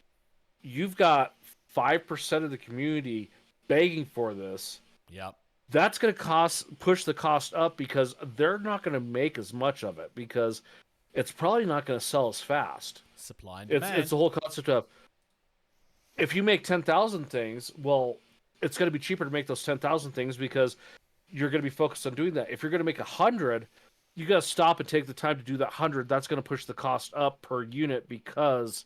you've got 5% of the community begging for this, that's going to push the cost up, because they're not going to make as much of it, because it's probably not going to sell as fast. Supply and demand. It's the whole concept of, if you make 10,000 things, well, it's going to be cheaper to make those 10,000 things because you're going to be focused on doing that. If you're going to make 100, you got to stop and take the time to do that 100. That's going to push the cost up per unit because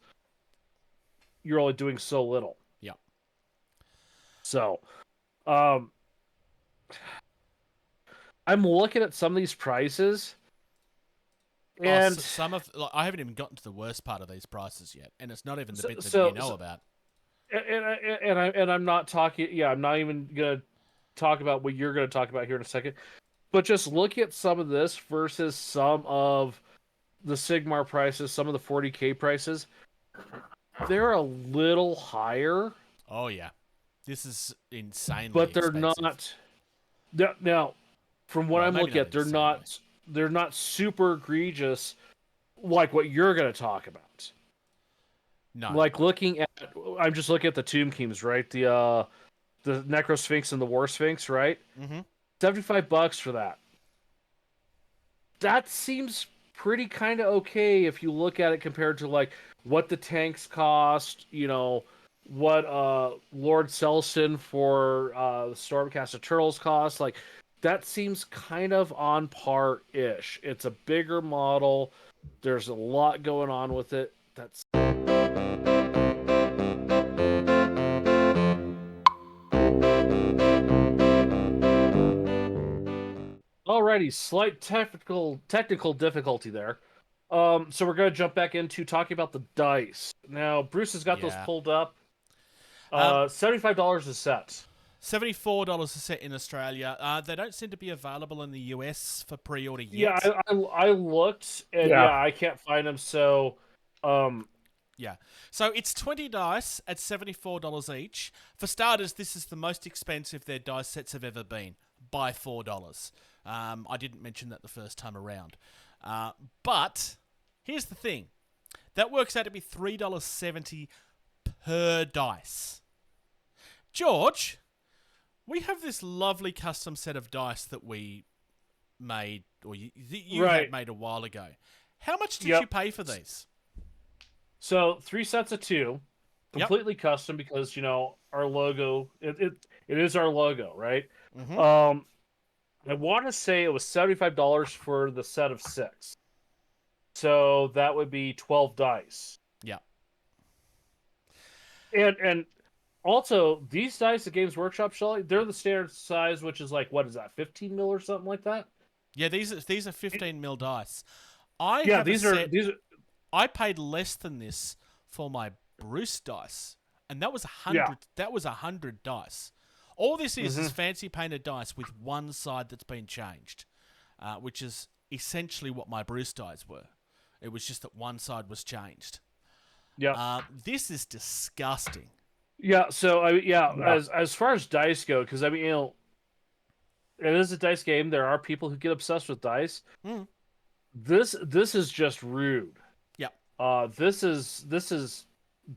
you're only doing so little. Yeah. So, I'm looking at some of these prices, and I haven't even gotten to the worst part of these prices yet, and it's not even the bit that you know about. And I'm not talking. Yeah, I'm not even gonna talk about what you're going to talk about here in a second. But just look at some of this versus some of the Sigmar prices, some of the 40K prices. They're a little higher. Oh yeah, this is insanely but they're expensive. not. Now, from what Well, I'm maybe looking at, insanely. they're not super egregious like what you're going to talk about. No. Like I'm just looking at the Tomb Kings, right? The Necro Sphinx and the War Sphinx, right? Mm-hmm. $75 for that. That seems pretty kind of okay if you look at it compared to like what the tanks cost, what Lord Selston for the Stormcast Turtles cost. Like that seems kind of on par-ish. It's a bigger model. There's a lot going on with it. That's alrighty, slight technical difficulty there. So we're gonna jump back into talking about the dice. Now, Bruce has got those Yeah. pulled up. $75 a set. $74 a set in Australia. They don't seem to be available in the US for pre-order Yeah, yet. I looked, and Yeah. I can't find them. So, Yeah. So it's 20 dice at $74 each. For starters, this is the most expensive their dice sets have ever been, by $4. I didn't mention that the first time around. But here's the thing. That works out to be $3.70 per dice. George, we have this lovely custom set of dice that we made, or you Right. had made a while ago. How much did Yep. you pay for these? so 3 sets of 2, Yep. completely custom because our logo. It is our logo, right? Mhm. I want to say it was $75 for the set of 6. So that would be 12 dice. Yeah. And also these dice at Games Workshop, Shelly, they're the standard size, which is like, what is that, 15 mil or something like that? Yeah, these are 15 mil dice. I Yeah, have a these set. are I paid less than this for my Bruce dice, and that was 100. Yeah. That was 100 dice. All this is Mm-hmm. fancy painted dice with one side that's been changed, which is essentially what my Bruce dice were. It was just that one side was changed. Yeah. This is disgusting. Yeah, so Yeah. as far as dice go, because it is a dice game. There are people who get obsessed with dice. Mm. This is just rude. Yeah. This is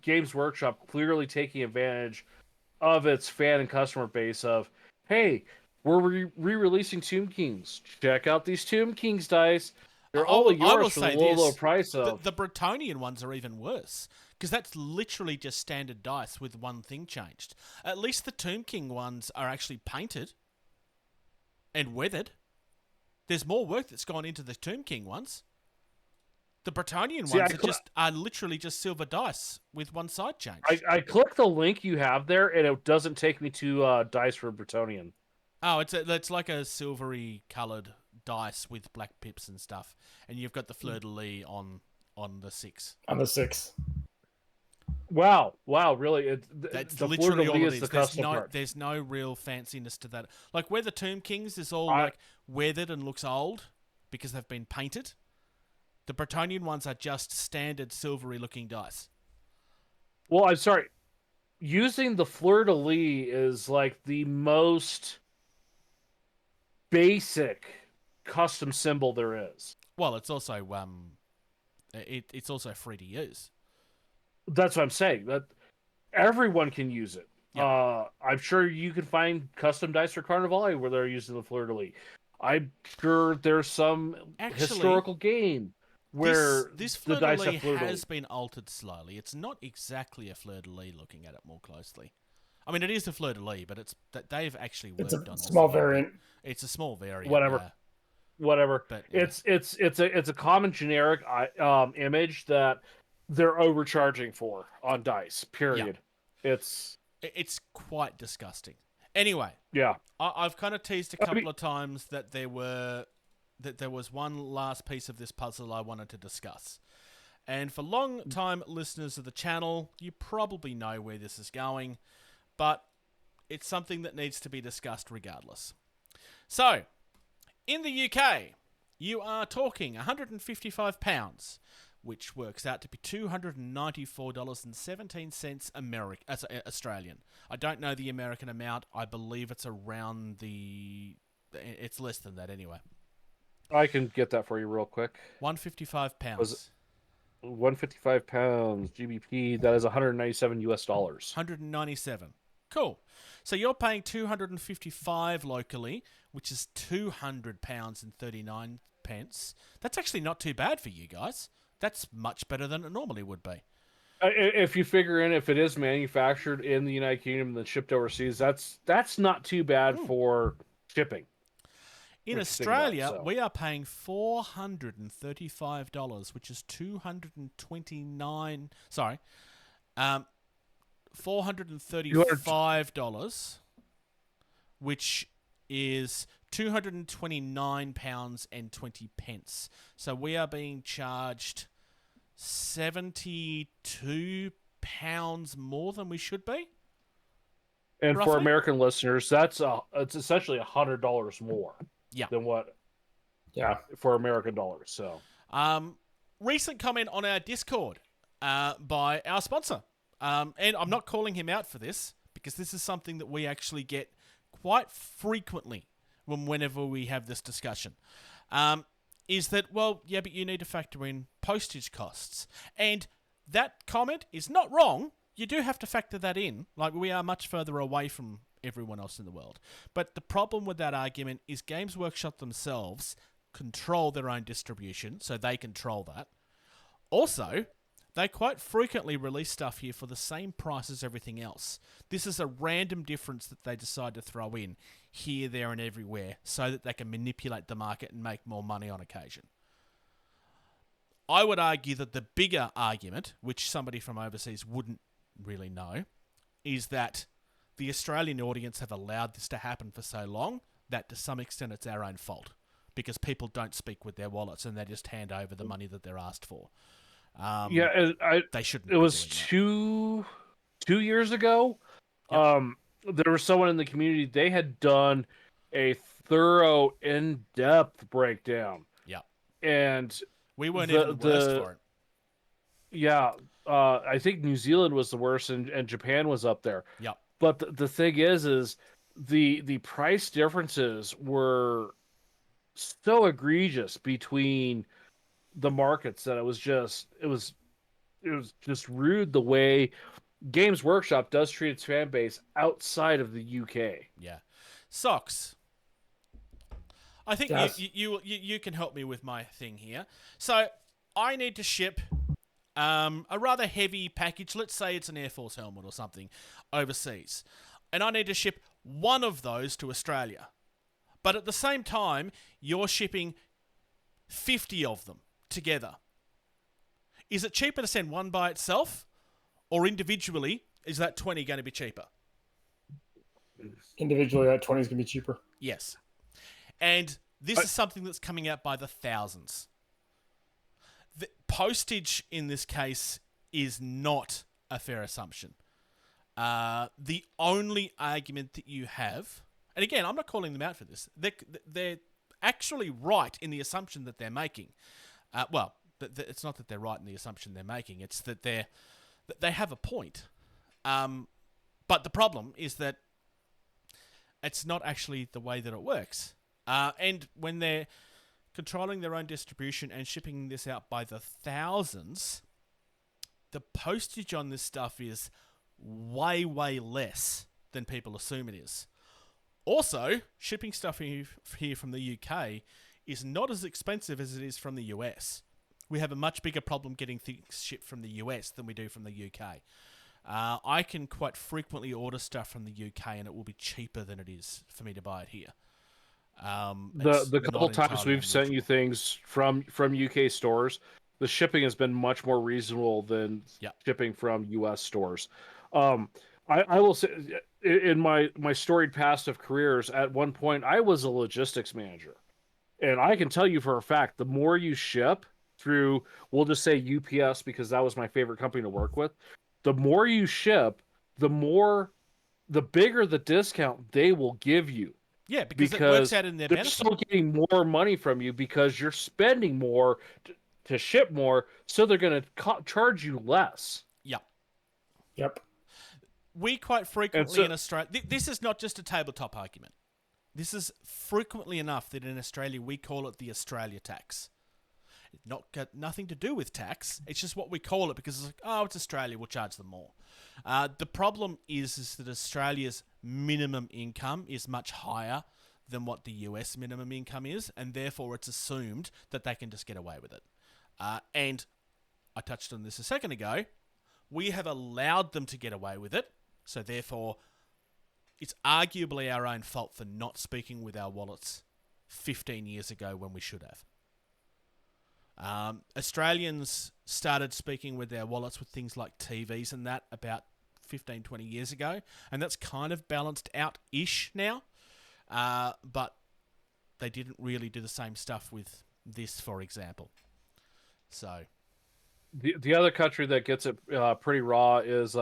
Games Workshop clearly taking advantage of its fan and customer base. Of, hey, we're re-releasing Tomb Kings. Check out these Tomb Kings dice. They're all I yours will for the say low this: price of. the Bretonian ones are even worse because that's literally just standard dice with one thing changed. At least the Tomb King ones are actually painted and weathered. There's more work that's gone into the Tomb King ones. The Bretonian See, ones are literally just silver dice with one side changed. I click the link you have there, and it doesn't take me to dice for Bretonian. Oh, it's like a silvery coloured dice with black pips and stuff, and you've got the fleur de lis on the 6. On the 6. Wow, really? That's the literally all it is is. the custom part. There's no real fanciness to that. Like where the Tomb Kings is all I- like weathered and looks old because they've been painted. The Bretonian ones are just standard silvery looking dice. Well, I'm sorry. Using the fleur de lis is like the most basic custom symbol there is. Well, it's also it's also free to use. That's what I'm saying. That everyone can use it. Yeah. I'm sure you can find custom dice for Carnivale where they're using the fleur de lis. I'm sure there's some Actually, historical game where this the fleur de dice lis have fleur de lis. has been altered slowly. It's not exactly a fleur de lis looking at it more closely. I mean, it is a fleur de lis, but it's that they've actually worked It's a on this small a little bit. variant. It's a small variant. Whatever. Yeah. Whatever. But, yeah. It's a common generic image that they're overcharging for on dice. Period. It's It's quite disgusting. Anyway, yeah. I've kind of teased a couple of times that there was one last piece of this puzzle I wanted to discuss. And for long-time listeners of the channel, you probably know where this is going. But it's something that needs to be discussed regardless. So, in the UK, you are talking £155, which works out to be $294.17 Australian. I don't know the American amount. I believe it's around it's less than that anyway. I can get that for you real quick. £155. Was 155 pounds GBP. That is 197 US dollars. 197. Cool. So you're paying 255 locally, which is £200 and 39 pence. That's actually not too bad for you guys. That's much better than it normally would be. If you figure in if it is manufactured in the United Kingdom and then shipped overseas, that's not too bad for shipping. In Australia, we are paying $435, which is $229. Sorry, $435, which is £229 and 20 pence. So we are being charged £72 more than we should be. And roughly? For American listeners, it's essentially $100 more. Yeah. Than what? Yeah. For American dollars. So, recent comment on our Discord by our sponsor, and I'm not calling him out for this because this is something that we actually get quite frequently whenever we have this discussion. Is that, well, yeah, but you need to factor in postage costs, and that comment is not wrong. You do have to factor that in. Like, we are much further away from everyone else in the world. But the problem with that argument is Games Workshop themselves control their own distribution, so they control that. Also, they quite frequently release stuff here for the same price as everything else. This is a random difference that they decide to throw in here, there, and everywhere so that they can manipulate the market and make more money on occasion. I would argue that the bigger argument, which somebody from overseas wouldn't really know, is that the Australian audience have allowed this to happen for so long that to some extent it's our own fault because people don't speak with their wallets and they just hand over the money that they're asked for. They shouldn't. It was 2 years ago. Yep. There was someone in the community. They had done a thorough, in-depth breakdown. Yeah, and we weren't even the worst for it. Yeah, I think New Zealand was the worst, and Japan was up there. Yep. But the thing is the price differences were so egregious between the markets that it was just rude the way Games Workshop does treat its fan base outside of the UK. Yeah, Socks. I think yes. you can help me with my thing here. So I need to ship a rather heavy package. Let's say it's an Air Force helmet or something overseas, and I need to ship one of those to Australia. But at the same time, you're shipping 50 of them together. Is it cheaper to send one by itself, or individually? Is that 20 going to be cheaper? Individually, that 20 is going to be cheaper. Yes. And this is something that's coming out by the thousands. The postage in this case is not a fair assumption. The only argument that you have, and again, I'm not calling them out for this, they're actually right in the assumption that they're making. It's not that they're right in the assumption they're making, it's that they have a point. But the problem is that it's not actually the way that it works. And when they're controlling their own distribution and shipping this out by the thousands, the postage on this stuff is way, way less than people assume it is. Also, shipping stuff here from the UK is not as expensive as it is from the US. We have a much bigger problem getting things shipped from the US than we do from the UK. I can quite frequently order stuff from the UK and it will be cheaper than it is for me to buy it here. The couple times we've sent you things from UK stores, the shipping has been much more reasonable than shipping from US stores. I will say, in my storied past of careers, at one point I was a logistics manager, and I can tell you for a fact, the more you ship through, we'll just say UPS because that was my favorite company to work with, the more you ship, the more the bigger the discount they will give you. Yeah, because it works out in their they're benefit. still getting more money from you because you're spending more to ship more, so they're going to charge you less. Yep. We quite frequently in Australia... This is not just a tabletop argument. This is frequently enough that in Australia we call it the Australia tax. It's not got nothing to do with tax. It's just what we call it because it's like, oh, it's Australia, we'll charge them more. The problem is that Australia's minimum income is much higher than what the US minimum income is, and therefore it's assumed that they can just get away with it. And I touched on this a second ago. We have allowed them to get away with it, so therefore it's arguably our own fault for not speaking with our wallets 15 years ago when we should have. Australians started speaking with their wallets with things like TVs and that about 15, 20 years ago, and that's kind of balanced out-ish now, but they didn't really do the same stuff with this, for example. So... The other country that gets it pretty raw is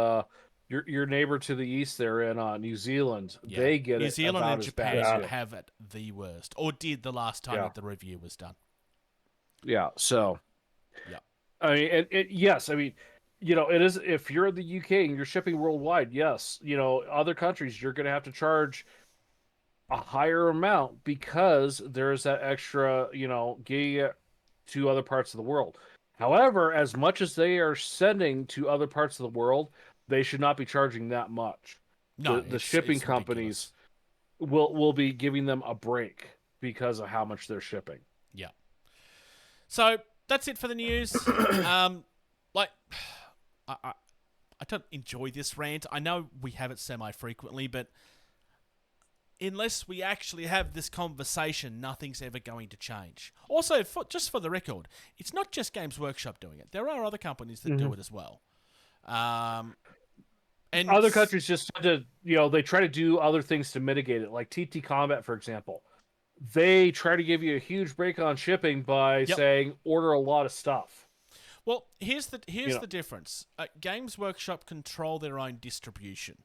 your neighbor to the east there in New Zealand. Yeah. They get New it Zealand about and as Japan bad as you. have it the worst, or did the last time that the review was done. Yeah, so... Yeah. I mean, yes, I mean, it is, if you're in the UK and you're shipping worldwide, yes, other countries, you're going to have to charge a higher amount because there's that extra, getting it to other parts of the world. However, as much as they are sending to other parts of the world, they should not be charging that much. No, the shipping companies will be giving them a break because of how much they're shipping. Yeah. So that's it for the news. I don't enjoy this rant. I know we have it semi-frequently, but unless we actually have this conversation, nothing's ever going to change. Also, just for the record, it's not just Games Workshop doing it. There are other companies that do it as well. And other countries just they try to do other things to mitigate it, like TT Combat, for example. They try to give you a huge break on shipping by saying order a lot of stuff. Well, here's the difference. Games Workshop control their own distribution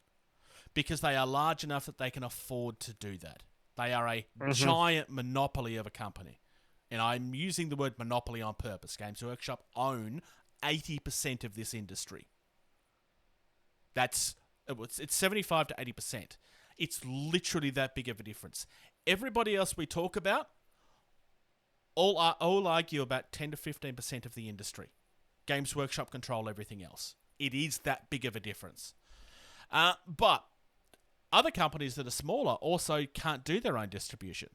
because they are large enough that they can afford to do that. They are a giant monopoly of a company. And I'm using the word monopoly on purpose. Games Workshop own 80% of this industry. It's 75 to 80%. It's literally that big of a difference. Everybody else we talk about all argue about 10 to 15% of the industry. Games Workshop control everything else. It is that big of a difference. But other companies that are smaller also can't do their own distribution.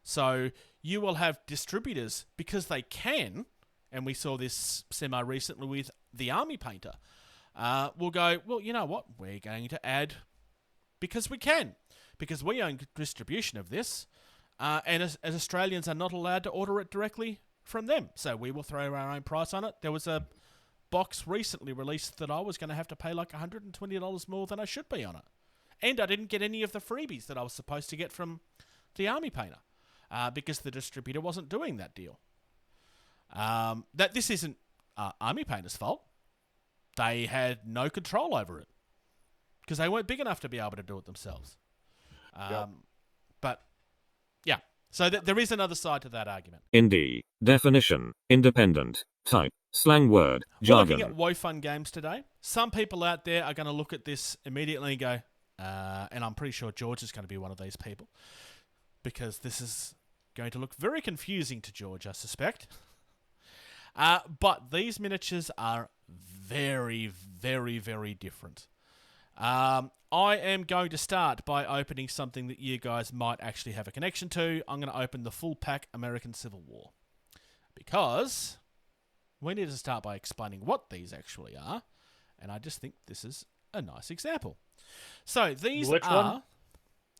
So you will have distributors because they can, and we saw this semi-recently with the Army Painter, will go, well, you know what? We're going to add, because we can, because we own distribution of this, and as Australians are not allowed to order it directly from them. So we will throw our own price on it. There was a box recently released that I was going to have to pay like $120 more than I should be on it. And I didn't get any of the freebies that I was supposed to get from the Army Painter because the distributor wasn't doing that deal. This isn't Army Painter's fault. They had no control over it because they weren't big enough to be able to do it themselves. But, yeah. So there is another side to that argument. Indy. Definition. Independent. Type. Slang word. We're Jargon. looking at WoFun games today. Some people out there are going to look at this immediately and go, and I'm pretty sure George is going to be one of these people, because this is going to look very confusing to George, I suspect. But these miniatures are very, very, very different. I am going to start by opening something that you guys might actually have a connection to. I'm going to open the full pack American Civil War, because we need to start by explaining what these actually are, and I just think this is a nice example. So these are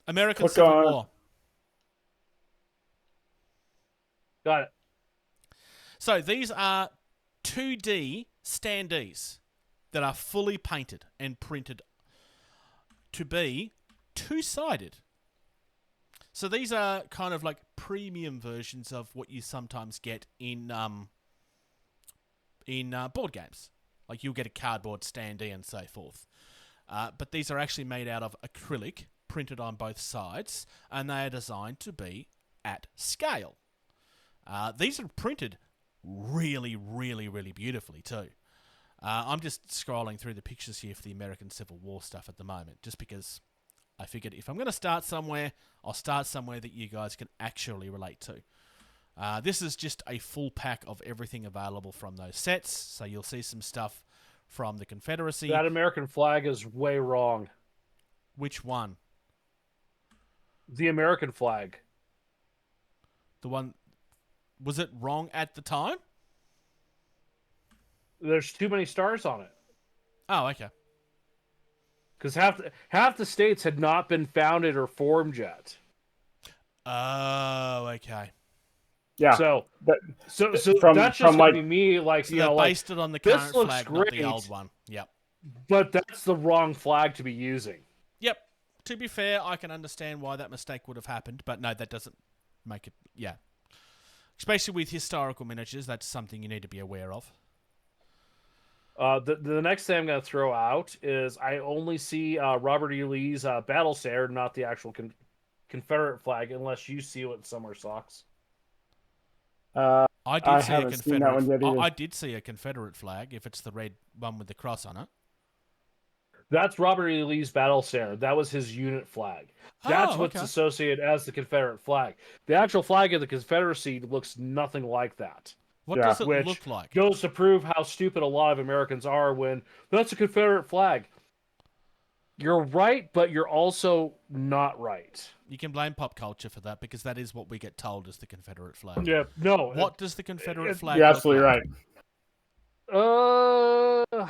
American Civil War. Got it. So these are 2D standees that are fully painted and printed to be two-sided. So these are kind of like premium versions of what you sometimes get in board games. Like you'll get a cardboard standee and so forth. but these are actually made out of acrylic, printed on both sides, and they are designed to be at scale. These are printed really, really, really beautifully too. I'm just scrolling through the pictures here for the American Civil War stuff at the moment, just because I figured if I'm going to start somewhere, I'll start somewhere that you guys can actually relate to. This is just a full pack of everything available from those sets, so you'll see some stuff from the Confederacy. That American flag is way wrong. Which one? The American flag. The one... Was it wrong at the time? There's too many stars on it. Oh, okay. Because half the states had not been founded or formed yet. Oh, okay. Yeah. So that's just from going to like, be me, like, So you know, they like, based it on the this current looks flag, not the great. old one. Yep. but that's the wrong flag to be using. Yep. To be fair, I can understand why that mistake would have happened, but no, that doesn't make it... Yeah. Especially with historical miniatures, that's something you need to be aware of. The next thing I'm going to throw out is I only see Robert E. Lee's battle standard, not the actual Confederate flag, unless you see it somewhere, Socks. I did see a haven't seen that one yet Confederate. either. I did see a Confederate flag, if it's the red one with the cross on it. That's Robert E. Lee's battle standard. That was his unit flag. That's Oh, what's okay. associated as the Confederate flag. The actual flag of the Confederacy looks nothing like that. What Yeah. does it Which look like? goes to prove how stupid a lot of Americans are when that's a Confederate flag. You're right, but you're also not right. You can blame pop culture for that, because that is what we get told is the Confederate flag. Yeah, no. What does the Confederate flag You're look absolutely like? right.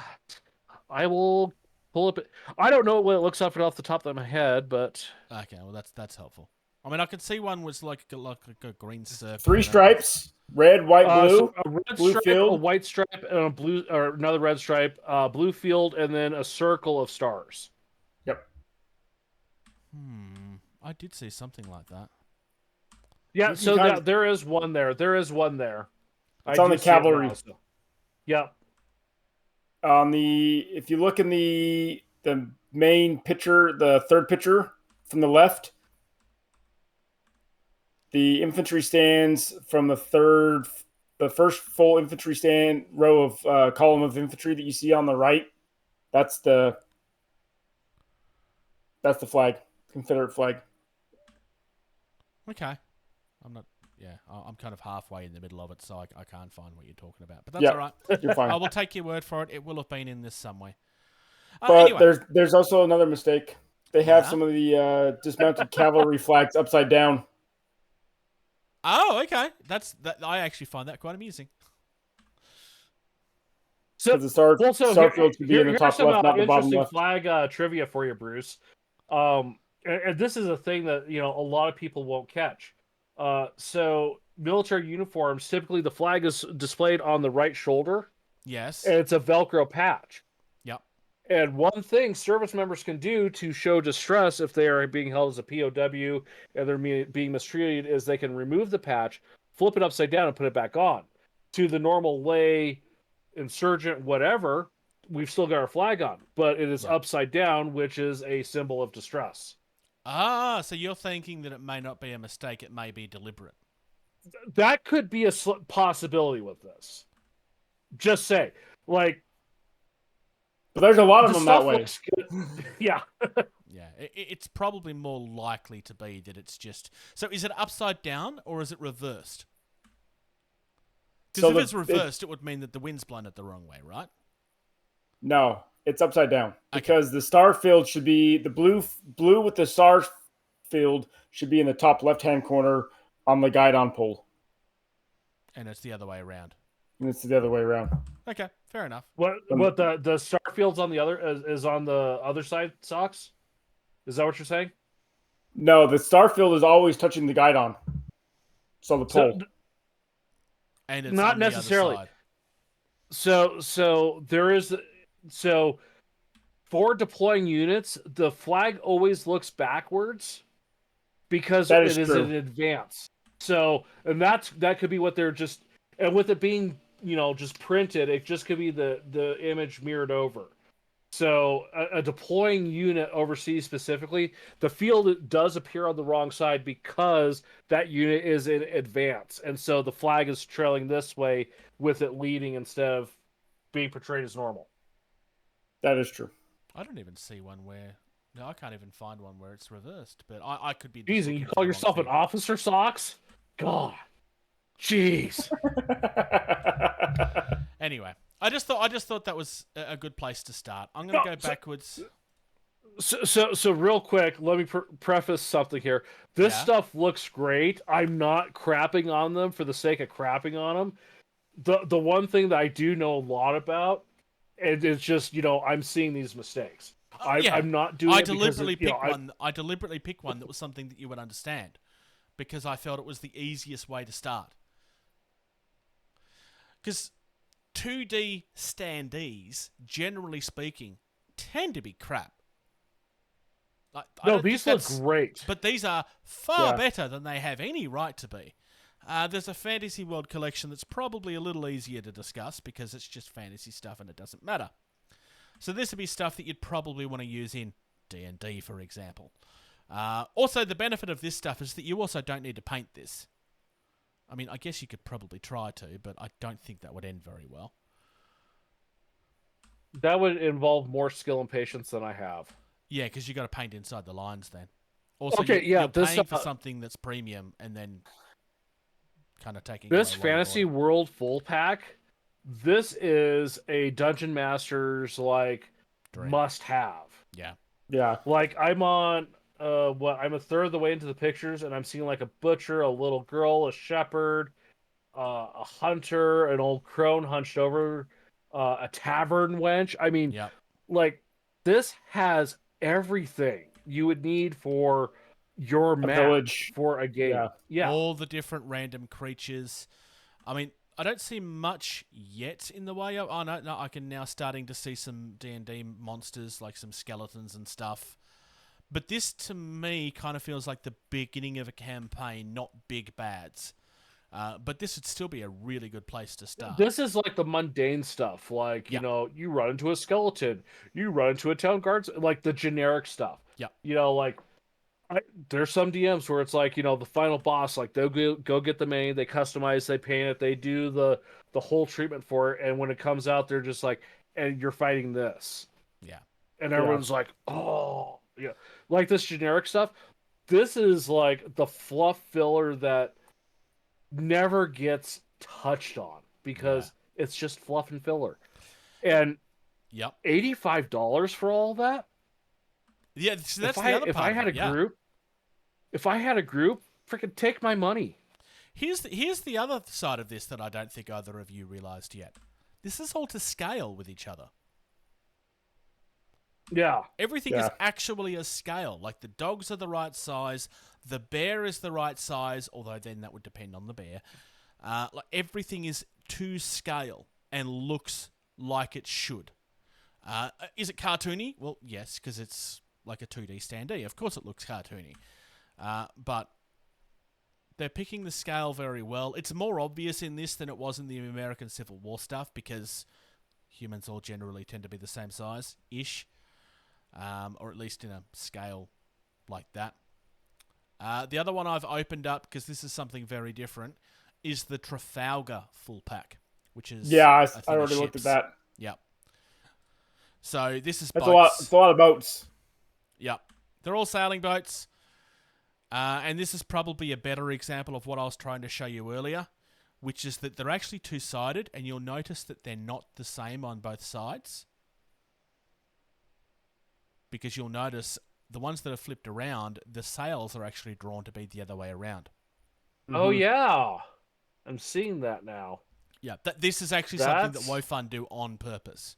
I will pull up. I don't know what it looks like off the top of my head, but Okay, well that's helpful. I mean, I could see one was like a green circle. 3 you know? stripes: red, white, blue. so a red blue stripe, field. a white stripe, and a blue, or another red stripe, blue field, and then a circle of stars. Yep. I did see something like that. Yeah, You so kinda- there is one there. There is one there. It's on do the see it cavalry. now, so. Yep. If you look in the main picture, the third picture from the left, the infantry stands from the first full infantry stand row of column of infantry that you see on the right. That's the flag, Confederate flag. Okay. I'm kind of halfway in the middle of it, so I can't find what you're talking about. But that's Yeah. all right. You're fine. I will take your word for it. It will have been in this somewhere. But Anyway. there's also another mistake. They have Yeah? some of the dismounted cavalry flags upside down. Oh, okay. I actually find that quite amusing. So, Because the starfield should be in the here's top some, left, not the bottom interesting left. flag trivia for you, Bruce. And this is a thing that a lot of people won't catch. So military uniforms, typically the flag is displayed on the right shoulder, Yes. and it's a Velcro patch. Yep. And one thing service members can do to show distress if they are being held as a POW and they're being mistreated is they can remove the patch, flip it upside down, and put it back on. To the normal lay, insurgent, whatever, we've still got our flag on, but it is upside down, which is a symbol of distress. Ah, so you're thinking that it may not be a mistake, it may be deliberate. That could be a possibility with this. Just say, like, But there's a lot of the them that stuff way. looks good. Yeah. Yeah, it's probably more likely to be that it's just... So is it upside down, or is it reversed? Because if it's reversed, it would mean that the wind's blown it the wrong way, right? No, it's upside down because the star field should be the blue with the star field should be in the top left-hand corner on the guidon pole. And it's the other way around. And it's the other way around. Okay, fair enough. What the star field's on the other is on the other side, Socks? Is that what you're saying? No, the star field is always touching the guidon. So the pole. And it's not on the other necessarily. side. So there is for deploying units, the flag always looks backwards because That it is is true. in advance. So, and that could be what they're just, and with it being just printed, it just could be the image mirrored over. So a deploying unit overseas specifically, the field does appear on the wrong side because that unit is in advance. And so the flag is trailing this way with it leading instead of being portrayed as normal. That is true. I don't even see one where. No, I can't even find one where it's reversed. But I could be. Jeez, and you call yourself an officer, Socks? God. Jeez. Anyway, I just thought that was a good place to start. I'm going to go backwards. So real quick, let me preface something here. This stuff looks great. I'm not crapping on them for the sake of crapping on them. The one thing that I do know a lot about, and it's just, I'm seeing these mistakes. I'm not doing it because I deliberately picked one that was something that you would understand, because I felt it was the easiest way to start. Because 2D standees, generally speaking, tend to be crap. No, these look great. But these are far better than they have any right to be. There's a Fantasy World collection that's probably a little easier to discuss because it's just fantasy stuff and it doesn't matter. So this would be stuff that you'd probably want to use in D&D, for example. Also, the benefit of this stuff is that you also don't need to paint this. I mean, I guess you could probably try to, but I don't think that would end very well. That would involve more skill and patience than I have. Yeah, because you got to paint inside the lines then. Also, okay, you're paying for something that's premium and then kind of taking this Fantasy World full pack. This is a Dungeon Master's must-have. Yeah. Like I'm on I'm a third of the way into the pictures, and I'm seeing like a butcher, a little girl, a shepherd, a hunter, an old crone hunched over, a tavern wench. I mean, this has everything you would need for your map for a game. Yeah. All the different random creatures. I mean, I don't see much yet in the way of... Oh, no, I can now starting to see some D&D monsters, like some skeletons and stuff. But this, to me, kind of feels like the beginning of a campaign, not big bads. But this would still be a really good place to start. This is like the mundane stuff. Like, you run into a skeleton. You run into a town guard. Like, the generic stuff. Yeah. There's some DMs where it's like, the final boss, like, they'll go get the main, they customize, they paint it, they do the whole treatment for it, and when it comes out, they're just like, and you're fighting this. Yeah. And everyone's like, oh, yeah. Like, this generic stuff, this is like the fluff filler that never gets touched on because it's just fluff and filler. And $85 for all that? Yeah, so that's the other part. If I had a group, freaking take my money. Here's the other side of this that I don't think either of you realized yet. This is all to scale with each other. Yeah. Everything is actually a scale. Like, the dogs are the right size, the bear is the right size, although then that would depend on the bear. Like, everything is to scale and looks like it should. Is it cartoony? Well, yes, because it's like a 2D standee. Of course it looks cartoony. But they're picking the scale very well. It's more obvious in this than it was in the American Civil War stuff because humans all generally tend to be the same size-ish. Or at least in a scale like that. The other one I've opened up, because this is something very different, is the Trafalgar full pack, which is... Yeah, I already looked at that. Yep. So this is That's boats. It's a lot of boats. Yep. They're all sailing boats. And this is probably a better example of what I was trying to show you earlier, which is that they're actually two-sided, and you'll notice that they're not the same on both sides. Because you'll notice the ones that are flipped around, the sails are actually drawn to be the other way around. Oh, yeah. I'm seeing that now. Yeah, this is actually something that WoFun do on purpose.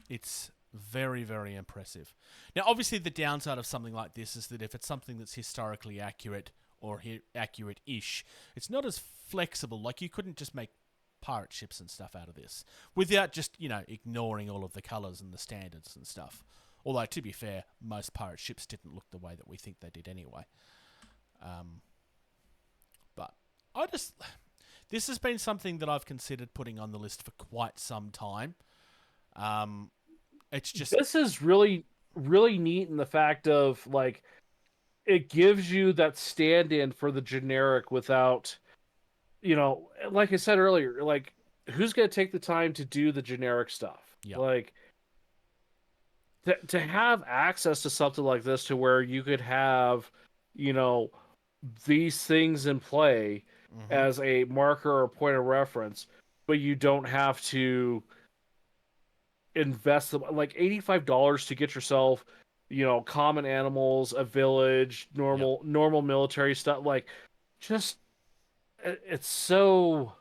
It's very, very impressive. Now, obviously, the downside of something like this is that if it's something that's historically accurate or accurate-ish, it's not as flexible. Like, you couldn't just make pirate ships and stuff out of this without just, ignoring all of the colours and the standards and stuff. Although, to be fair, most pirate ships didn't look the way that we think they did anyway. But This has been something that I've considered putting on the list for quite some time. It's just This is really, really neat in the fact of, like, it gives you that stand-in for the generic without, like I said earlier, like, who's going to take the time to do the generic stuff? Yeah. Like, to have access to something like this to where you could have, these things in play as a marker or point of reference, but you don't have to invest them, like $85 to get yourself, common animals, a village, normal military stuff. Like, just it's so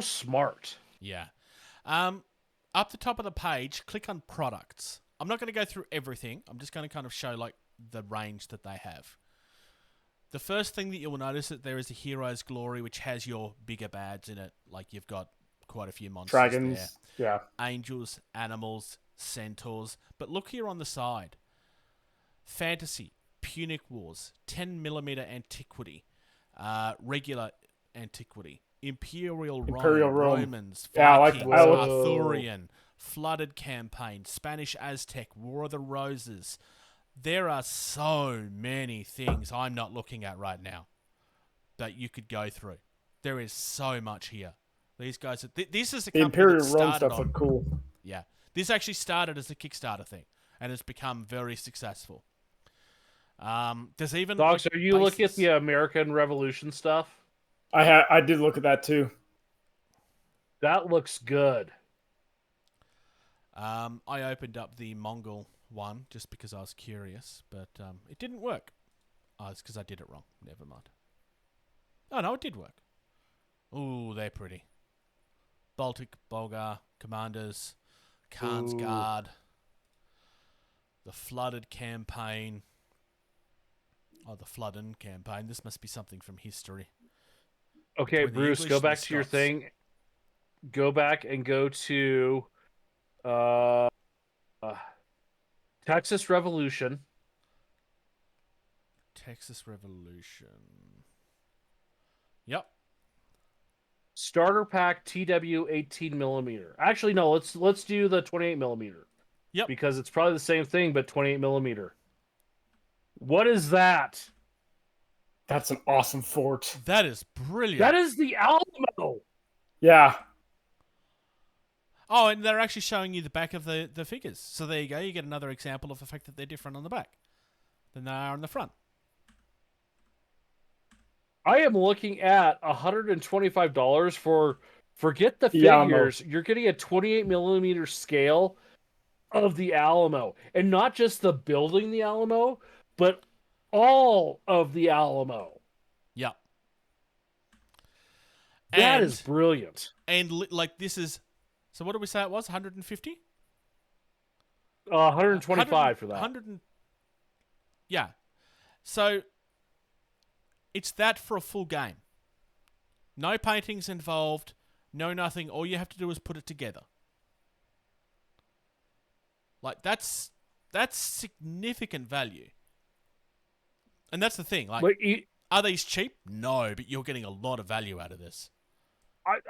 smart. Yeah. Up the top of the page, click on products. I'm not going to go through everything. I'm just going to kind of show like the range that they have. The first thing that you will notice that there is a Hero's Glory, which has your bigger bads in it. Like you've got quite a few monsters Dragons, there. Angels, animals, centaurs. But look here on the side. Fantasy, Punic Wars, 10mm antiquity, regular antiquity, Imperial Rome, Romans, Vikings, Arthurian, Flooded Campaign, Spanish Aztec, War of the Roses. There are so many things I'm not looking at right now that you could go through. There is so much here. These guys, this is a company Imperial that Rome started stuff on, look cool. Yeah, this actually started as a Kickstarter thing and has become very successful. There's even Docs, like, are you looking at the American Revolution stuff? I did look at that too. That looks good. I opened up the Mongol one just because I was curious, but it didn't work. Oh, it's because I did it wrong. Never mind. Oh, no, it did work. Ooh, they're pretty. Baltic, Bulgar, Commanders, Khan's Guard, the Flooded Campaign. Oh, the Flooded Campaign. This must be something from history. Okay, Between the Bruce, English go and back the to your Scots. thing. Go back and go to Texas Revolution. Texas Revolution. Yep. Starter pack TW 18mm. Actually, no. Let's do the 28mm. Yep. Because it's probably the same thing, but 28mm. What is that? That's an awesome fort. That is brilliant. That is the Alamo. Yeah. Oh, and they're actually showing you the back of the figures. So there you go. You get another example of the fact that they're different on the back than they are on the front. I am looking at $125 for, forget the The Alamo. figures. You're getting a 28mm scale of the Alamo. And not just the building the Alamo, but all of the Alamo. Yep. That is brilliant. And like this is, so what did we say it was? 150? 125 for that. 100 yeah. So it's that for a full game. No paintings involved, no nothing. All you have to do is put it together. Like that's significant value. And that's the thing. Like, are these cheap? No, but you're getting a lot of value out of this.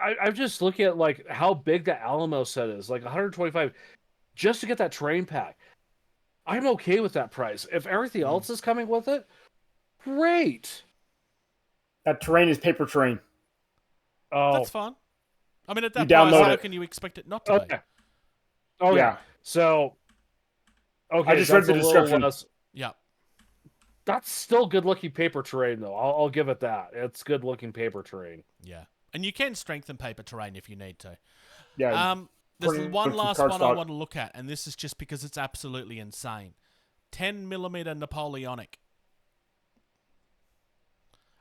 I'm just looking at like how big the Alamo set is, like 125, just to get that terrain pack. I'm okay with that price. If everything else is coming with it, great. That terrain is paper terrain. Oh, that's fine. I mean, at that You price, download how it. can you expect it not to be? Oh Yeah. So, okay, I just read that's the a little description. less- Yeah. That's still good looking paper terrain, though. I'll give it that. It's good looking paper terrain. Yeah. And you can strengthen paper terrain if you need to. Yeah. There's put it one into last one I cardstock. want to look at, and this is just because it's absolutely insane. 10mm Napoleonic.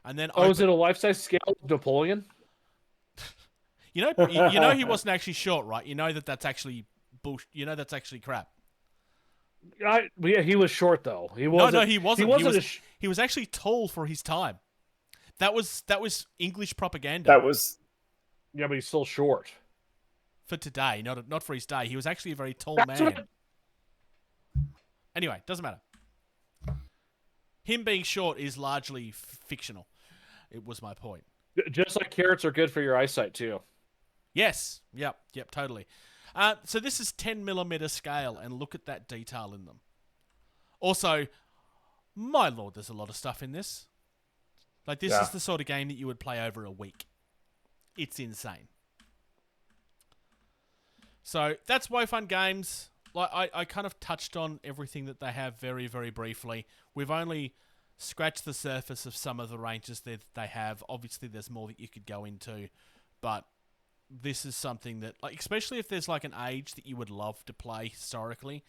And then is it a life-size scale of Napoleon? you know he wasn't actually short, right? You know that's actually bullshit. You know that's actually crap. Yeah, he was short though. He wasn't. No, he wasn't. He He was actually tall for his time. That was English propaganda. That was. Yeah, but he's still short. For today, not for his day. He was actually a very tall That's man. Anyway, doesn't matter. Him being short is largely fictional. It was my point. Just like carrots are good for your eyesight too. Yes. Yep, totally. So this is 10mm scale, and look at that detail in them. Also, my lord, there's a lot of stuff in this. Like, this is the sort of game that you would play over a week. It's insane. So, that's WoFun Games. Like, I kind of touched on everything that they have very, very briefly. We've only scratched the surface of some of the ranges that they have. Obviously, there's more that you could go into, but this is something that, like, especially if there's like an age that you would love to play historically,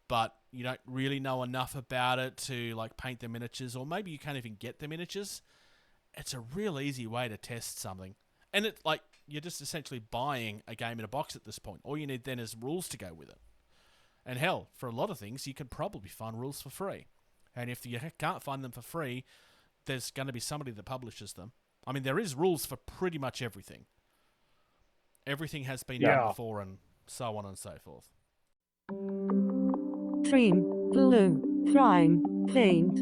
but you don't really know enough about it to like paint the miniatures, or maybe you can't even get the miniatures. It's a real easy way to test something, and it like you're just essentially buying a game in a box at this point. All you need then is rules to go with it, and hell, for a lot of things you can probably find rules for free, and if you can't find them for free, there's going to be somebody that publishes them. I mean, there is rules for pretty much everything. Everything has been done before, and so on and so forth. Cream, glue, prime, paint.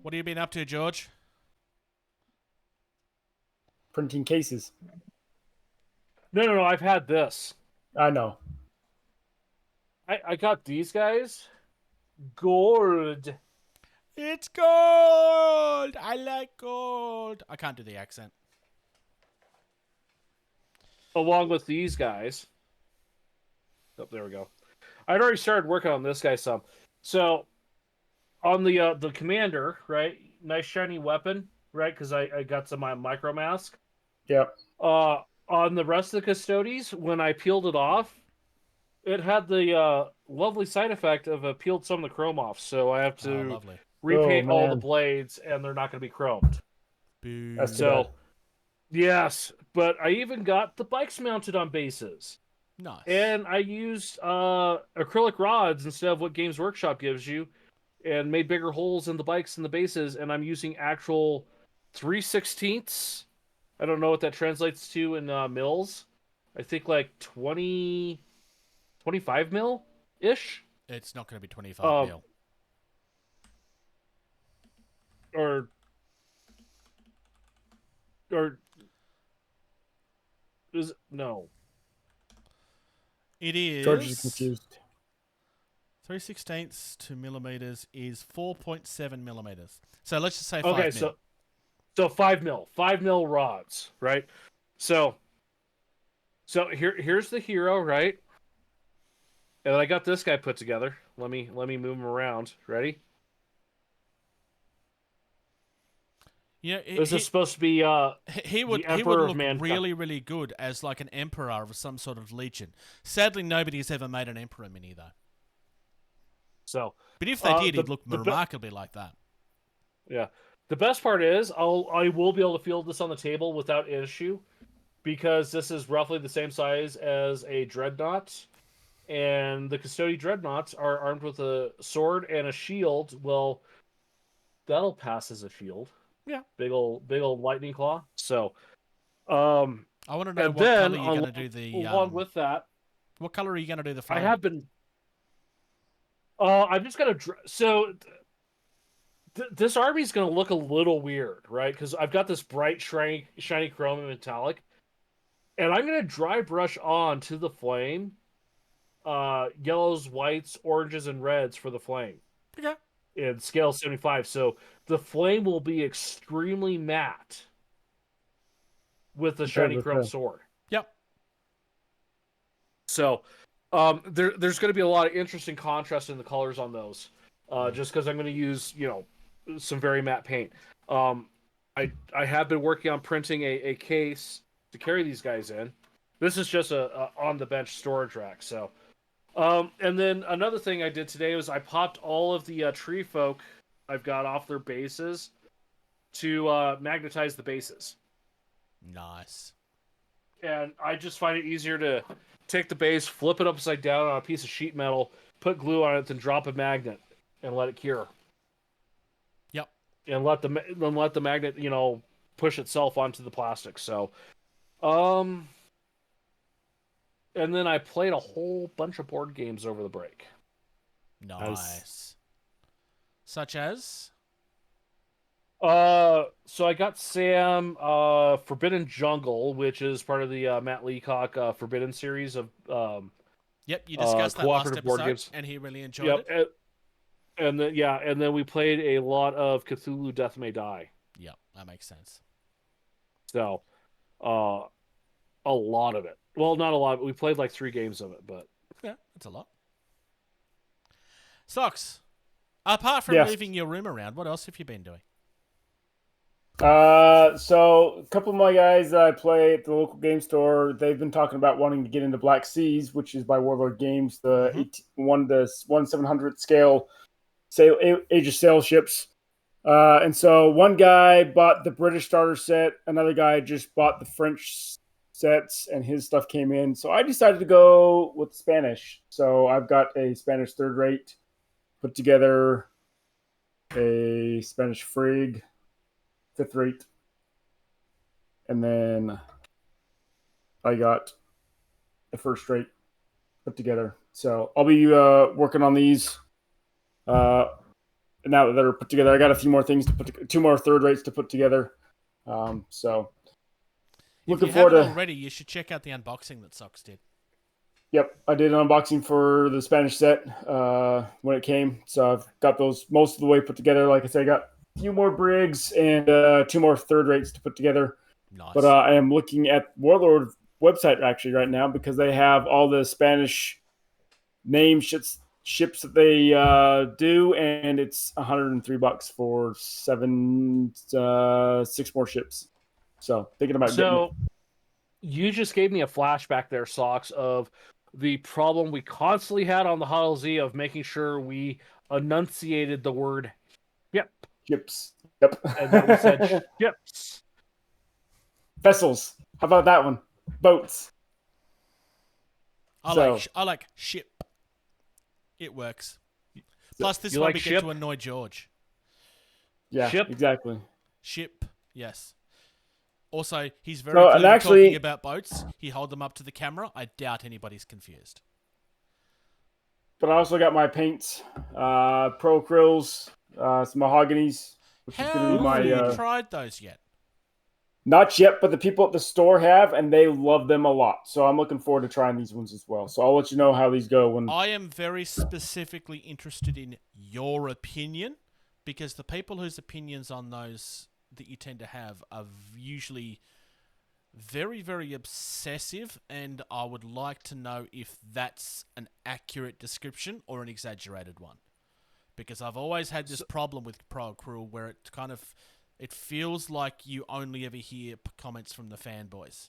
What have you been up to, George? Printing cases. No. I've had this. I know. I got these guys. Gold. It's gold! I like gold. I can't do the accent. Along with these guys. Oh, there we go. I'd already started working on this guy some. So, on the commander, right? Nice shiny weapon, right? Because I got some micro mask. Yep. On the rest of the custodies, when I peeled it off, it had the lovely side effect of peeled some of the chrome off. So I have to repaint all the blades, and they're not going to be chromed. Boo. That's too bad. Yes, but I even got the bikes mounted on bases. Nice. And I used acrylic rods instead of what Games Workshop gives you, and made bigger holes in the bikes and the bases, and I'm using actual 3/16. I don't know what that translates to in mils. I think like 25 mil-ish? It's not going to be 25 mil. Or is no. It is. George is confused. 3/16 to millimeters is 4.7 millimeters. So let's just say 5 okay, mil. So 5 mil. 5 mil rods, right? So here's the hero, right? And I got this guy put together. Let me move him around. Ready? Yeah, this is supposed to be he would look really, really good as like an emperor of some sort of legion. Sadly, nobody's ever made an emperor mini though. So, but if they did, he'd look remarkably like that. Yeah, the best part is I will be able to field this on the table without issue, because this is roughly the same size as a dreadnought, and the custody dreadnoughts are armed with a sword and a shield. Well, that'll pass as a shield. Yeah, big old lightning claw. So, I want to know what color you're going to do the. Along with that, what color are you going to do the flame? I have been. I'm just gonna. So, this army's gonna look a little weird, right? Because I've got this bright, shiny chrome and metallic, and I'm gonna dry brush on to the flame, yellows, whites, oranges, and reds for the flame. Okay. In scale 75, so the flame will be extremely matte with the shiny chrome sword. Yep. So, there's going to be a lot of interesting contrast in the colors on those, just because I'm going to use some very matte paint. I have been working on printing a case to carry these guys in. This is just a on the bench storage rack. So. And then another thing I did today was I popped all of the tree folk I've got off their bases to magnetize the bases. Nice. And I just find it easier to take the base, flip it upside down on a piece of sheet metal, put glue on it, then drop a magnet and let it cure. Yep. And let the magnet, push itself onto the plastic. So, and then I played a whole bunch of board games over the break. Nice. Such as? So I got Sam Forbidden Jungle, which is part of the Matt Leacock Forbidden series of Yep, you discussed that last cooperative board episode, games. and he really enjoyed it. And then we played a lot of Cthulhu Death May Die. Yep, that makes sense. So, a lot of it. Well, not a lot. We played like 3 games of it, but Yeah, that's a lot. Socks, apart from Yes. moving your room around, what else have you been doing? So a couple of my guys that I play at the local game store, they've been talking about wanting to get into Black Seas, which is by Warlord Games, the 1/700 scale Age of Sail ships. And so one guy bought the British starter set, another guy just bought the French sets, and his stuff came in. So I decided to go with Spanish. So I've got a Spanish third rate, put together a Spanish frig, fifth rate, and then I got the first rate put together. So I'll be working on these now that they're put together. I got a few more things to put, 2 more third rates to put together. So If looking you forward haven't to. already, you should check out the unboxing that Socks did. Yep, I did an unboxing for the Spanish set when it came. So I've got those most of the way put together. Like I said, I got a few more brigs and 2 more third rates to put together. Nice. But I am looking at Warlord website actually right now because they have all the Spanish name ships that they do, and it's $103 for 6 more ships. So thinking about getting it. You just gave me a flashback there, Socks, of the problem we constantly had on the Huddle Z of making sure we enunciated the word "yep" Ships. Yep. and then we said "ships." Vessels. How about that one? Boats. I So- like ship. It works. Plus, this You one like we get ship? to annoy George. Yeah, Ship? exactly. Ship, yes. Also, he's very No, good and at actually- talking about boats. He hold them up to the camera. I doubt anybody's confused. But I also got my paints, Pro Acryls, some mahoganies, which is going to Have be my. you tried those yet? Not yet, but the people at the store have, and they love them a lot. So I'm looking forward to trying these ones as well. So I'll let you know how these go when. I am very specifically interested in your opinion, because the people whose opinions on those that you tend to have are usually very, very obsessive, and I would like to know if that's an accurate description or an exaggerated one. Because I've always had this problem with Pro Accrual where it feels like you only ever hear comments from the fanboys.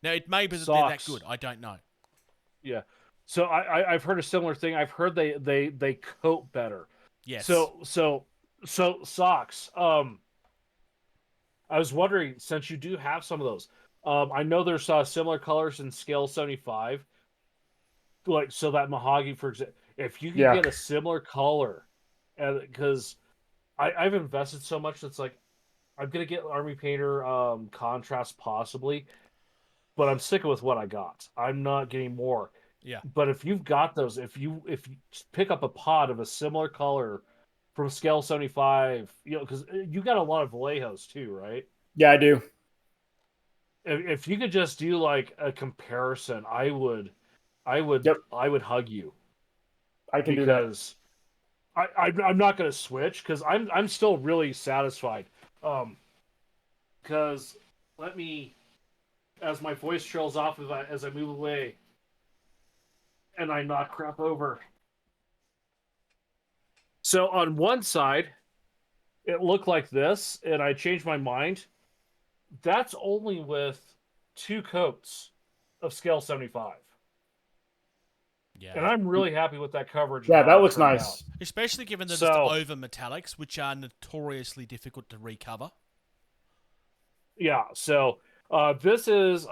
Now, it may be that they're that Socks. good. I don't know. Yeah. So I've heard a similar thing. I've heard they coat better. Yes. So Socks. I was wondering, since you do have some of those, I know there's similar colors in Scale 75. Like, so that mahogany, for example, if you can Yeah. get a similar color, because I've invested so much, that's like, I'm gonna get Army Painter contrast possibly, but I'm sticking with what I got. I'm not getting more. Yeah. But if you've got those, if you pick up a pod of a similar color from Scale 75, because you got a lot of Vallejos too, right? Yeah, I do. If you could just do like a comparison, I would Yep. hug you. I can do that. Because I'm not going to switch because I'm still really satisfied. Because let me, as my voice trails off as I move away, and I knock crap over. So on one side, it looked like this, and I changed my mind. That's only with 2 coats of Scale 75. Yeah. And I'm really happy with that coverage. Yeah, and how that it looks turned nice. out. Especially given that it's So- over metallics, which are notoriously difficult to recover. Yeah, so this is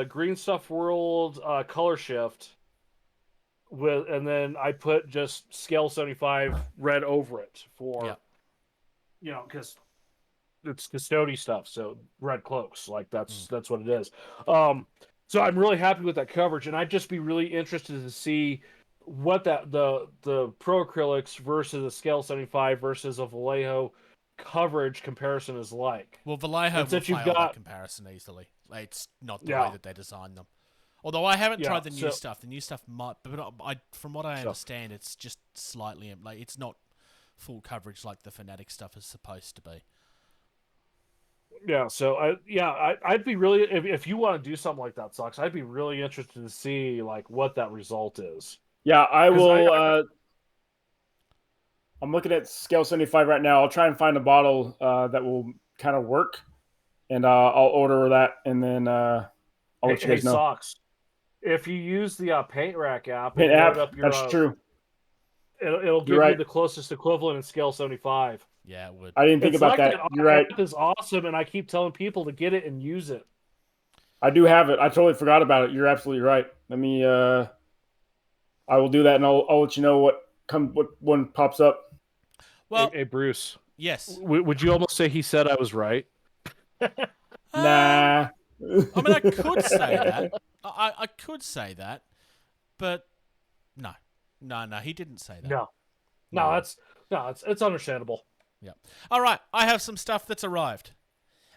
Green Stuff World color shift and then I put just Scale 75 red over it for because it's custody stuff, so red cloaks, like that's what it is. So I'm really happy with that coverage, and I'd just be really interested to see what the Pro Acrylics versus a Scale 75 versus a Vallejo coverage comparison is like. Well, Vallejo will Since you've fail that got- comparison easily. Like, it's not the Yeah. way that they designed them. Although I haven't Yeah, tried the new so- stuff. The new stuff might, but from what I understand, it's just slightly like it's not full coverage like the Fnatic stuff is supposed to be. Yeah, so I'd be really if you want to do something like that, Sucks. I'd be really interested to see like what that result is. Yeah, I 'Cause will. I'm looking at Scale 75 right now. I'll try and find a bottle that will kind of work, and I'll order that, and then I'll let you guys know. Socks. If you use the Paint Rack app, Paint and app, load up your, that's true. It'll give You're you right. the closest equivalent in Scale 75. Yeah, it would. I didn't think It's about like that. You're right. app is awesome, and I keep telling people to get it and use it. I do have it. I totally forgot about it. You're absolutely right. Let me. I will do that, and I'll let you know what one pops up. Well, Hey, Bruce. yes. Would you almost say he said I was right? Nah. I mean, I could say that. I could say that, but no, he didn't say that. No, it's understandable. Yeah. All right, I have some stuff that's arrived,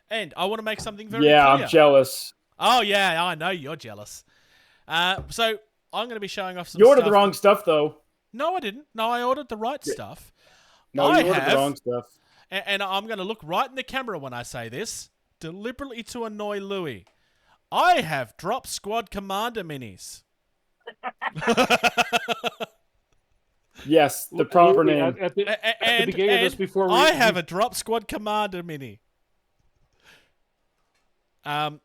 and I want to make something very Yeah, clear. I'm jealous. Oh yeah, I know you're jealous. So I'm going to be showing off some. You ordered stuff the wrong stuff, though. No, I didn't. No, I ordered the right stuff. No, you ordered the wrong stuff. And I'm going to look right in the camera when I say this, deliberately to annoy Louis. I have Drop Squad Commander minis. Yes, the proper name. At the beginning of this, before I have a Drop Squad Commander mini. The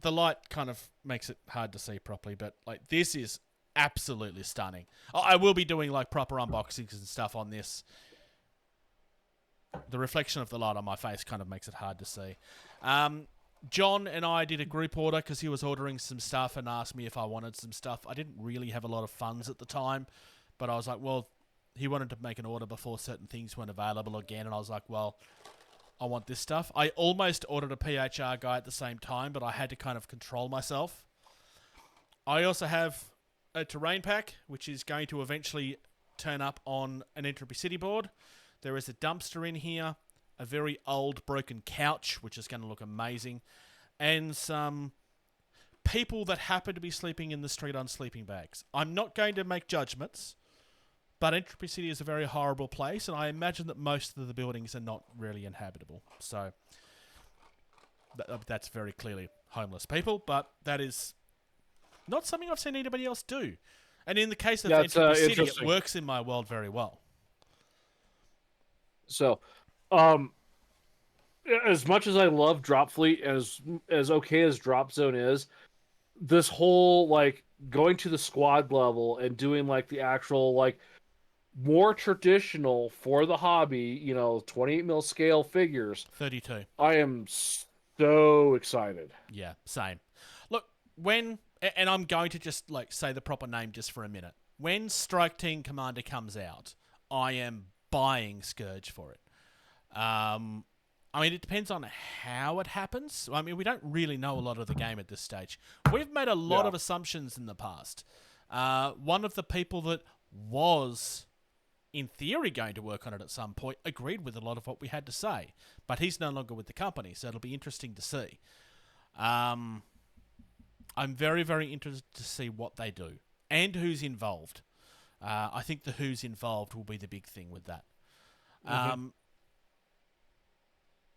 light kind of makes it hard to see properly, but like this is absolutely stunning. I will be doing like proper unboxings and stuff on this. The reflection of the light on my face kind of makes it hard to see. John and I did a group order because he was ordering some stuff and asked me if I wanted some stuff. I didn't really have a lot of funds at the time, but I was like, well, he wanted to make an order before certain things weren't available again, and I was like, well, I want this stuff. I almost ordered a PHR guy at the same time, but I had to kind of control myself. I also have a terrain pack, which is going to eventually turn up on an Entropy City board. There is a dumpster in here, a very old broken couch, which is going to look amazing, and some people that happen to be sleeping in the street on sleeping bags. I'm not going to make judgments, but Entropy City is a very horrible place, and I imagine that most of the buildings are not really inhabitable. So that's very clearly homeless people, but that is not something I've seen anybody else do. And in the case of Entropy City, it works in my world very well. So, as much as I love Drop Fleet, as okay as Drop Zone is, this whole like going to the squad level and doing like the actual like more traditional for the hobby, 28 mil scale figures. 32. I am so excited. Yeah, same. Look, and I'm going to just like say the proper name just for a minute. When Strike Team Commander comes out, I am buying Scourge for it. I mean, it depends on how it happens. I mean, we don't really know a lot of the game at this stage. We've made a lot of assumptions in the past. One of the people that was, in theory, going to work on it at some point agreed with a lot of what we had to say, but he's no longer with the company, so it'll be interesting to see. I'm very, very interested to see what they do and who's involved. I think the who's involved will be the big thing with that.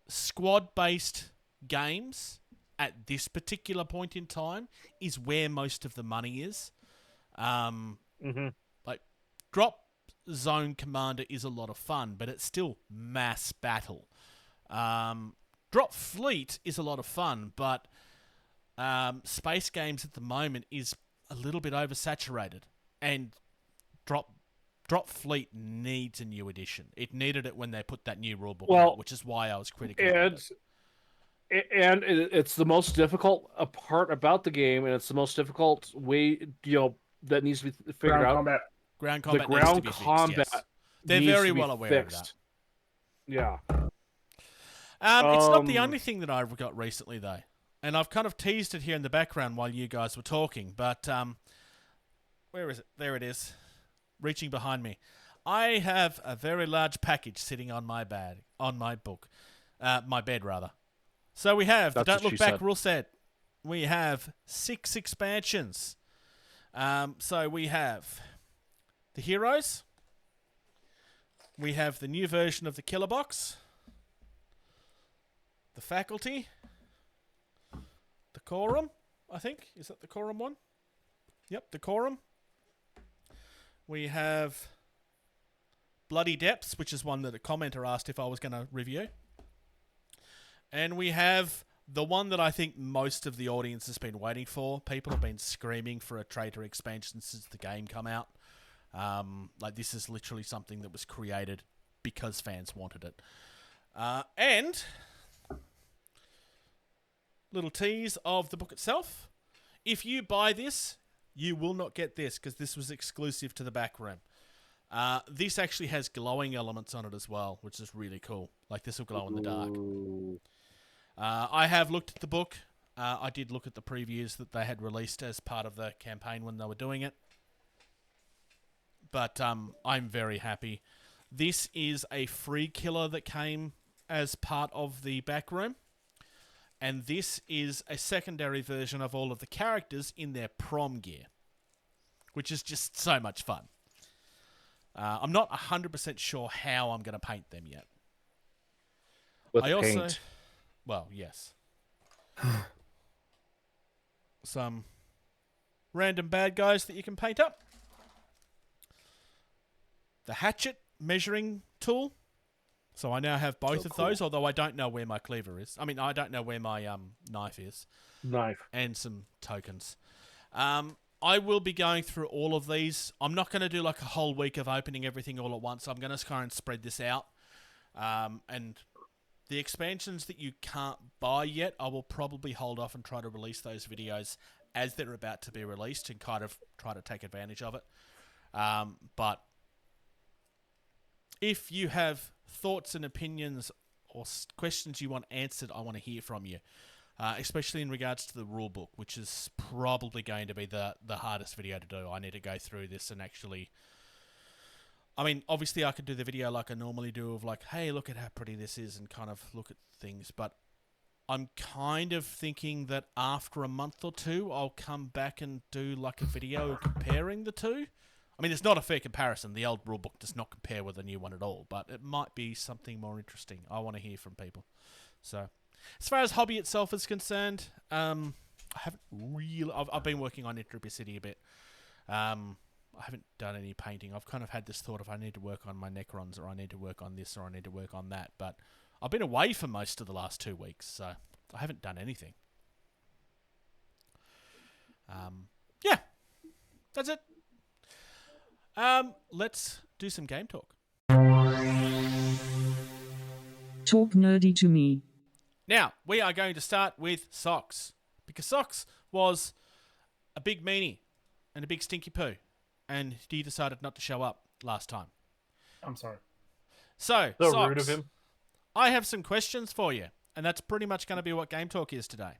Squad-based games at this particular point in time is where most of the money is. Like Drop Zone Commander is a lot of fun, but it's still mass battle. Drop Fleet is a lot of fun, but space games at the moment is a little bit oversaturated, and Drop Fleet needs a new edition. It needed it when they put that new rulebook out, which is why I was critical of it. And it's the most difficult part about the game, and it's the most difficult way, that needs to be figured out. Ground combat the ground needs to be combat fixed, yes. They're very well aware of that. Yeah. It's not the only thing that I've got recently, though. And I've kind of teased it here in the background while you guys were talking, but where is it? There it is. Reaching behind me. I have a very large package sitting on my bed, my bed rather. So we have the That's Don't what Look she Back said. rule set. We have 6 expansions. So we have the Heroes. We have the new version of the Killer Box. The Faculty. The Quorum, I think. Is that the Quorum one? Yep, the Quorum. We have Bloody Depths, which is one that a commenter asked if I was going to review. And we have the one that I think most of the audience has been waiting for. People have been screaming for a Traitor expansion since the game come out. Like, this is literally something that was created because fans wanted it. And little tease of the book itself. If you buy this, you will not get this because this was exclusive to the back room. This actually has glowing elements on it as well, which is really cool. Like, this will glow in the dark. I have looked at the book. I did look at the previews that they had released as part of the campaign when they were doing it. But I'm very happy. This is a free killer that came as part of the back room. And this is a secondary version of all of the characters in their prom gear, which is just so much fun. I'm not 100% sure how I'm going to paint them yet. With paint. Well, yes. Some random bad guys that you can paint up. The hatchet measuring tool. So I now have both of those, although I don't know where my cleaver is. I mean, I don't know where my knife is. And some tokens. I will be going through all of these. I'm not going to do like a whole week of opening everything all at once. I'm going to try and spread this out. And the expansions that you can't buy yet, I will probably hold off and try to release those videos as they're about to be released and kind of try to take advantage of it. But if you have thoughts and opinions or questions you want answered, I want to hear from you. Especially in regards to the rule book, which is probably going to be the hardest video to do. I need to go through this and actually... I mean, obviously I could do the video like I normally do of like, hey, look at how pretty this is and kind of look at things. But I'm kind of thinking that after a month or two, I'll come back and do like a video comparing the two. I mean, it's not a fair comparison. The old rulebook does not compare with the new one at all, but it might be something more interesting. I want to hear from people. So, as far as hobby itself is concerned, I haven't really... I've been working on Entropy City a bit. I haven't done any painting. I've kind of had this thought of I need to work on my Necrons, or I need to work on this, or I need to work on that. But I've been away for most of the last 2 weeks, so I haven't done anything. Yeah, that's it. Let's do some game talk. Talk nerdy to me. Now, we are going to start with Socks, because Socks was a big meanie and a big stinky poo, and he decided not to show up last time. I'm sorry. So, So Socks, rude of him. I have some questions for you, and that's pretty much going to be what Game Talk is today.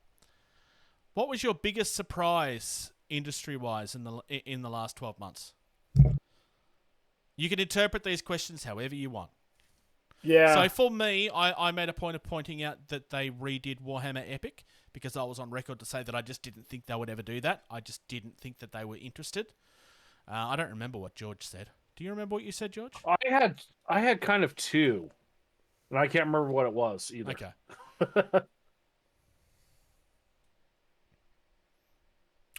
What was your biggest surprise industry-wise in the last 12 months? You can interpret these questions however you want. Yeah. So for me, I made a point of pointing out that they redid Warhammer Epic, because I was on record to say that I just didn't think they would ever do that. I just didn't think that they were interested. I don't remember what George said. Do you remember what you said, George? I had kind of two, and I can't remember what it was either. Okay.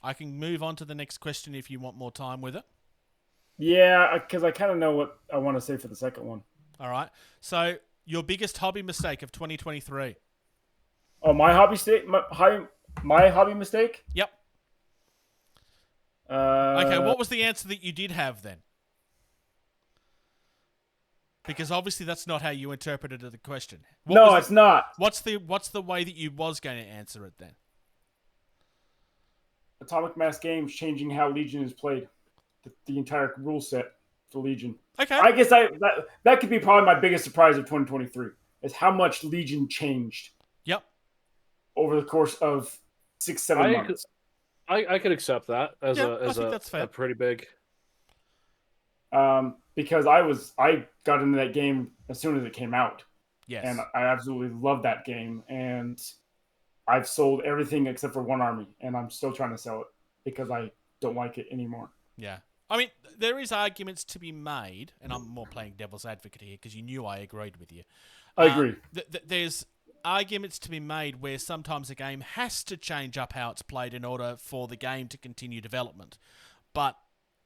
I can move on to the next question if you want more time with it. Yeah, because I kind of know what I want to say for the second one. All right. So, your biggest hobby mistake of 2023? Oh, my hobby mistake? Yep. Okay, what was the answer that you did have then? Because obviously that's not how you interpreted the question. It's not. What's the way that you was going to answer it then? Atomic Mass Games changing how Legion is played. The entire rule set for Legion. Okay. I guess that could be probably my biggest surprise of 2023 is how much Legion changed. Yep. Over the course of 6-7 months. I could accept that as I think that's fair. a pretty big. because I got into that game as soon as it came out, Yes. and I absolutely love that game. And I've sold everything except for one army, and I'm still trying to sell it because I don't like it anymore. Yeah. I mean, there is arguments to be made, and I'm more playing devil's advocate here because you knew I agreed with you. I agree. There's arguments to be made where sometimes a game has to change up how it's played in order for the game to continue development. But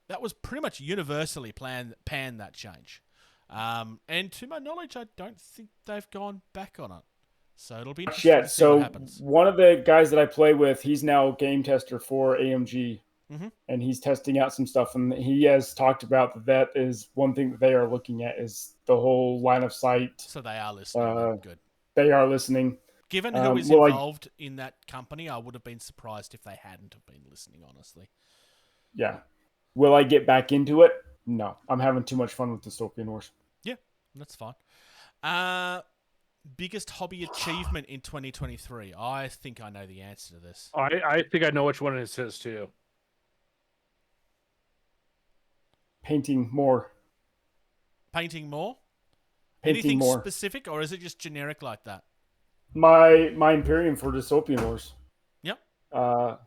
that was pretty much universally panned, that change. And to my knowledge, I don't think they've gone back on it. So it'll be interesting to see what happens. One of the guys that I play with, he's now game tester for AMG. Mm-hmm. And he's testing out some stuff, and he has talked about that is one thing that they are looking at is the whole line of sight. So they are listening. Good. They are listening. Given who is involved in that company, I would have been surprised if they hadn't have been listening, honestly. Yeah. Will I get back into it? No. I'm having too much fun with Dystopian Wars. Yeah, that's fine. Biggest hobby achievement in 2023? I think I know the answer to this. I think I know which one it is too. Painting more. Painting more? Painting Anything more. specific, or is it just generic like that? My Imperium for Dystopian Wars. Yep. I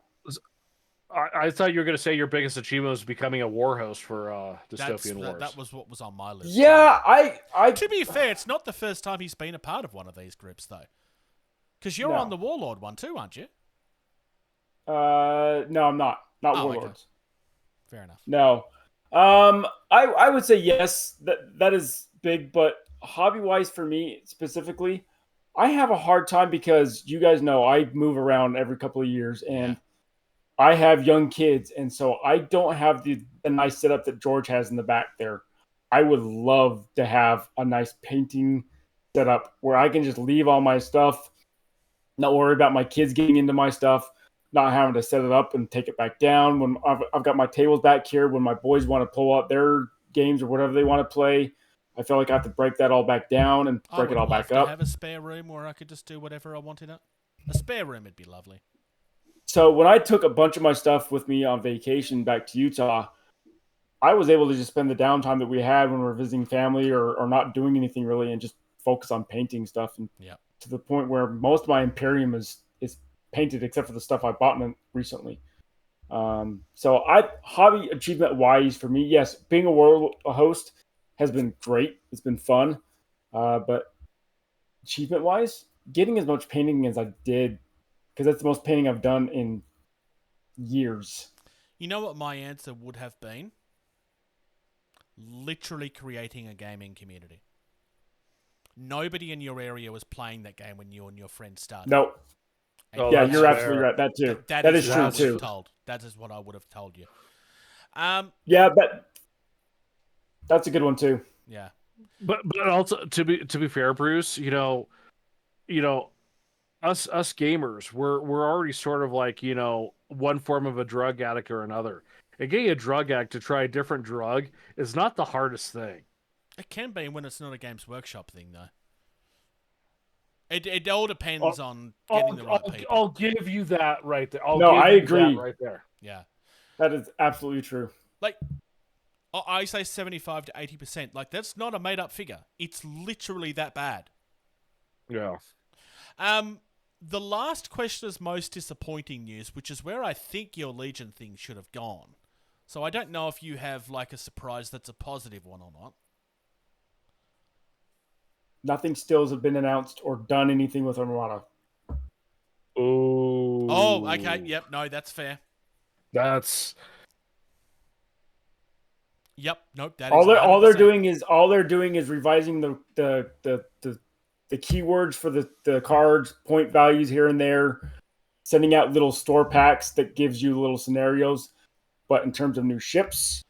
thought you were going to say your biggest achievement was becoming a war host for Dystopian Wars. That was what was on my list. Yeah, I. To be fair, it's not the first time he's been a part of one of these groups, though. Because you're on the Warlord one too, aren't you? No, I'm not. Not Warlords. Okay. Fair enough. No. I would say yes. That is big, but hobby-wise for me specifically, I have a hard time because you guys know I move around every couple of years, and I have young kids, and so I don't have the nice setup that George has in the back there. I would love to have a nice painting setup where I can just leave all my stuff, not worry about my kids getting into my stuff, not having to set it up and take it back down. When I've got my tables back here, when my boys want to pull out their games or whatever they want to play, I feel like I have to break that all back down and break it all back up. I have a spare room where I could just do whatever I want in it. A spare room would be lovely. So when I took a bunch of my stuff with me on vacation back to Utah, I was able to just spend the downtime that we had when we were visiting family or not doing anything really and just focus on painting stuff. And to the point where most of my Imperium is painted except for the stuff I bought recently. So hobby achievement wise for me, yes, being a host has been great. It's been fun. But achievement wise, getting as much painting as I did, because that's the most painting I've done in years. You know what my answer would have been? Literally creating a gaming community. Nobody in your area was playing that game when you and your friends started. No. Yeah, you're absolutely right. That too. That is true too. That is what I would have told you. Yeah, but that's a good one too. Yeah. But also to be fair, Bruce, you know, us gamers, we're already sort of like, one form of a drug addict or another. And getting a drug addict to try a different drug is not the hardest thing. It can be when it's not a Games Workshop thing, though. It all depends on getting the right people. I'll give you that right there. I agree. Right there. Yeah. That is absolutely true. Like, I say 75 to 80%. Like, that's not a made-up figure. It's literally that bad. Yeah. The last question is most disappointing news, which is where I think your Legion thing should have gone. So I don't know if you have, like, a surprise that's a positive one or not. Nothing stills have been announced or done anything with Armada. Oh, okay. Yep. No, that's fair. That's. Yep. Nope. That all they're doing is revising the keywords for the cards, point values here and there, sending out little store packs that gives you little scenarios. But in terms of new ships,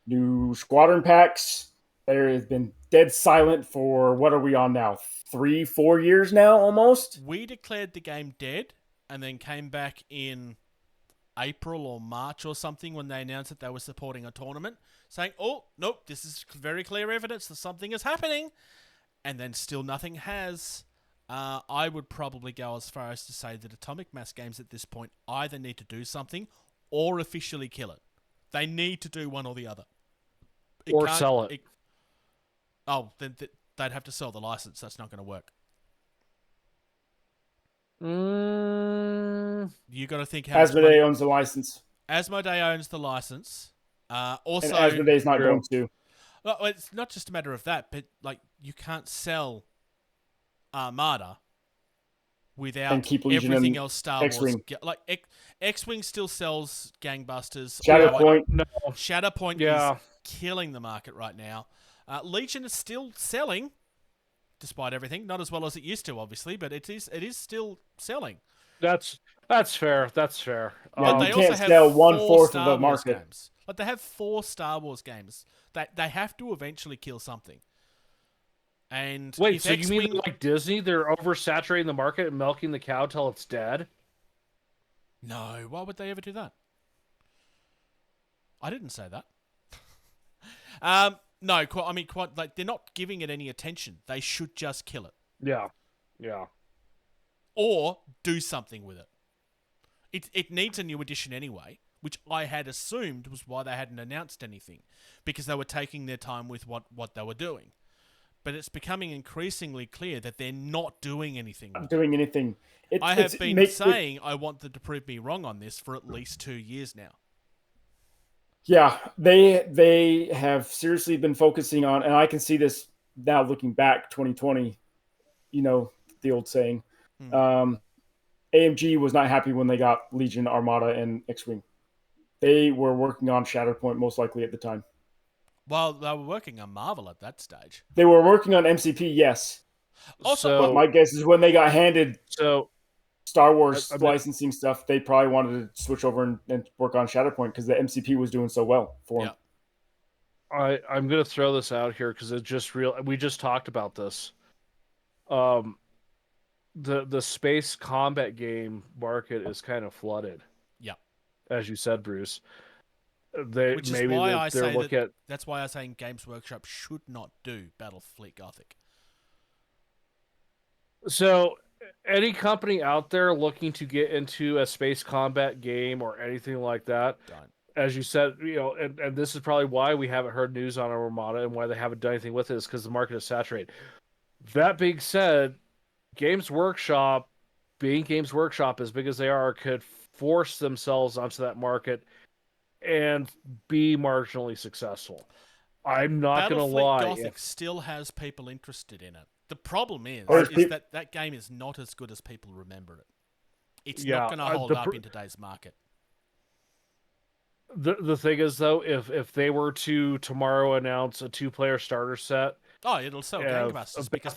new squadron packs, there has been dead silent for, what are we on now? 3-4 years now, almost? We declared the game dead and then came back in April or March or something when they announced that they were supporting a tournament, saying, oh, nope, this is very clear evidence that something is happening. And then still nothing has. I would probably go as far as to say that Atomic Mass Games at this point either need to do something or officially kill it. They need to do one or the other. Or can't- sell it. Then they'd have to sell the license. That's not going to work. You got to think how much money. Asmodee owns the license, Asmodee owns the license. Also, and Asmodee's not going to. well, it's not just a matter of that, but like you can't sell Armada without And keep Legion everything and else Star X-Wing. Wars. Like X-Wing still sells gangbusters. Shatterpoint. No. Shatterpoint Yeah. is killing the market right now. Legion is still selling, despite everything. Not as well as it used to, obviously, but it is still selling. That's fair. That's fair. Yeah, But you they can't also have sell 4 1/4 of Star the Wars market. games. Like they have 4 Star Wars games. They have to eventually kill something. And Wait, if so you mean X-Wing- like Disney? They're oversaturating the market and milking the cow till it's dead? No, why would they ever do that? I didn't say that. No, quite like they're not giving it any attention. They should just kill it Yeah. Yeah. or do something with it. It needs a new edition anyway, which I had assumed was why they hadn't announced anything, because they were taking their time with what they were doing. But it's becoming increasingly clear that they're not doing anything with it. Doing anything. I have been saying I want them to prove me wrong on this for at least 2 years now. Yeah, they have seriously been focusing on, and I can see this now looking back, 2020. You know the old saying. AMG was not happy when they got Legion, Armada, and X-Wing. They were working on Shatterpoint most likely at the time. Well, they were working on Marvel at that stage. They were working on MCP, yes. Also, But my guess is when they got handed Star Wars I mean- licensing stuff, they probably wanted to switch over and work on Shatterpoint because the MCP was doing so well for them. I'm gonna throw this out here because it's just real. We just talked about this. The space combat game market is kind of flooded. Yeah, as you said, Bruce. which is why I say at that's why I say Games Workshop should not do Battlefleet Gothic. So, any company out there looking to get into a space combat game or anything like that, Don't. as you said, and this is probably why we haven't heard news on Armada and why they haven't done anything with it, is because the market is saturated. That being said, Games Workshop, being Games Workshop as big as they are, could force themselves onto that market and be marginally successful. I'm not going to lie. Battlefleet Gothic still has people interested in it. The problem is that game is not as good as people remember it. It's not going to hold up in today's market. The thing is, though, if they were to tomorrow announce a 2-player starter set, it'll sell gangbusters because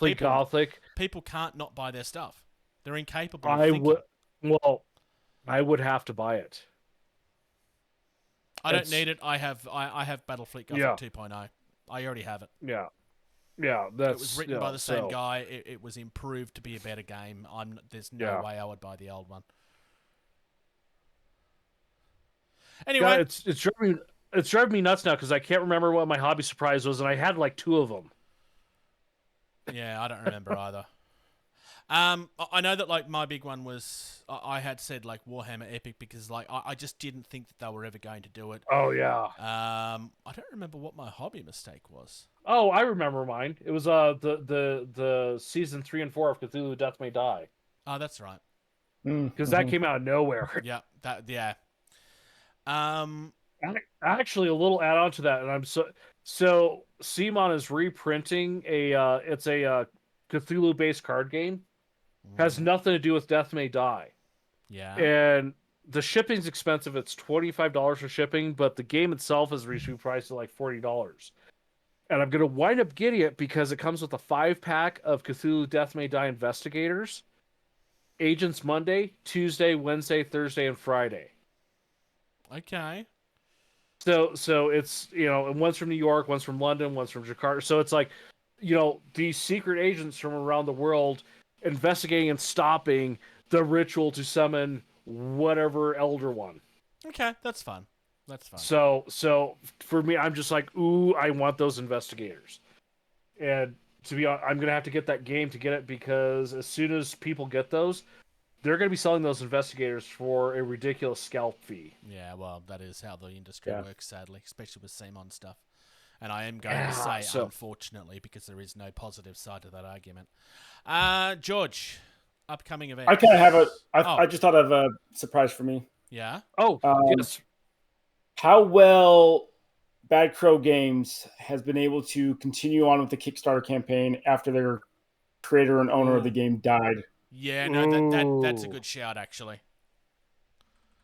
people can't not buy their stuff. They're incapable of thinking. I would have to buy it. I don't need it. I have Battlefleet Gothic 2.0. I already have it. Yeah, it was written by the same guy. It was improved to be a better game. There's no way I would buy the old one. Anyway, yeah, it's driving me nuts now because I can't remember what my hobby surprise was, and I had like 2 of them. Yeah, I don't remember either. I know that like my big one was I had said like Warhammer Epic because like I just didn't think that they were ever going to do it. Oh yeah. I don't remember what my hobby mistake was. Oh, I remember mine. It was the season 3 and 4 of Cthulhu: Death May Die. Oh, that's right. Because that came out of nowhere. Yeah. Actually, a little add on to that, and I'm so CMON is reprinting it's a Cthulhu based card game. Has nothing to do with Death May Die. Yeah. And the shipping's expensive. It's $25 for shipping, but the game itself is retail priced at like $40. And I'm gonna wind up getting it because it comes with a 5-pack of Cthulhu: Death May Die Investigators, Agents Monday, Tuesday, Wednesday, Thursday, and Friday. Okay. So it's, and one's from New York, one's from London, one's from Jakarta. So it's like, these secret agents from around the world investigating and stopping the ritual to summon whatever Elder One. Okay, that's fun. That's fun. So for me, I'm just like, ooh, I want those investigators. And to be honest, I'm going to have to get that game to get it because as soon as people get those, they're going to be selling those investigators for a ridiculous scalp fee. Yeah, well, that is how the industry works, sadly, especially with CMON stuff. And I am going to say unfortunately because there is no positive side to that argument. George, upcoming events. I kind of have I just thought of a surprise for me. Yeah. Oh, yes. How well Bad Crow Games has been able to continue on with the Kickstarter campaign after their creator and owner of the game died. Yeah, no, that's a good shout, actually.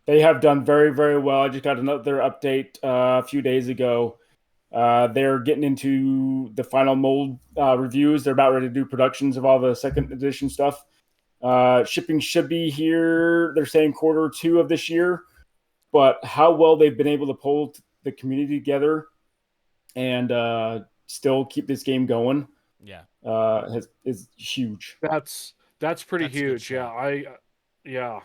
They have done very, very well. I just got another update a few days ago. They're getting into the final mold reviews. They're about ready to do productions of all the second edition stuff. Shipping should be here, they're saying Q2 of this year. But how well they've been able to pull the community together and still keep this game going, is huge. That's pretty huge. Yeah,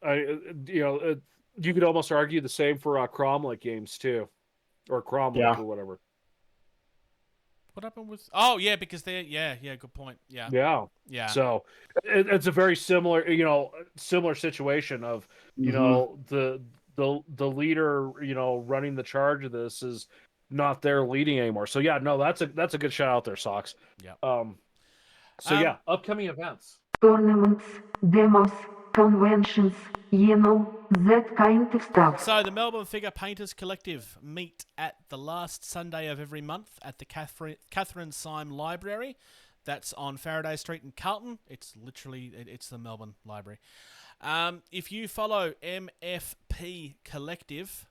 you could almost argue the same for Cromlech Games too, or Cromlech or whatever. What happened with? Oh yeah, because they're good point. Yeah. So it's a very similar, similar situation of the leader, running the charge of this is not there leading anymore. So yeah, no, that's a good shout out there, Socks. Yeah. Upcoming events, tournaments, demos, conventions, that kind of stuff. So the Melbourne Figure Painters Collective meet at the last Sunday of every month at the Catherine Syme Library. That's on Faraday Street in Carlton. It's the Melbourne Library. If you follow MFP Collective,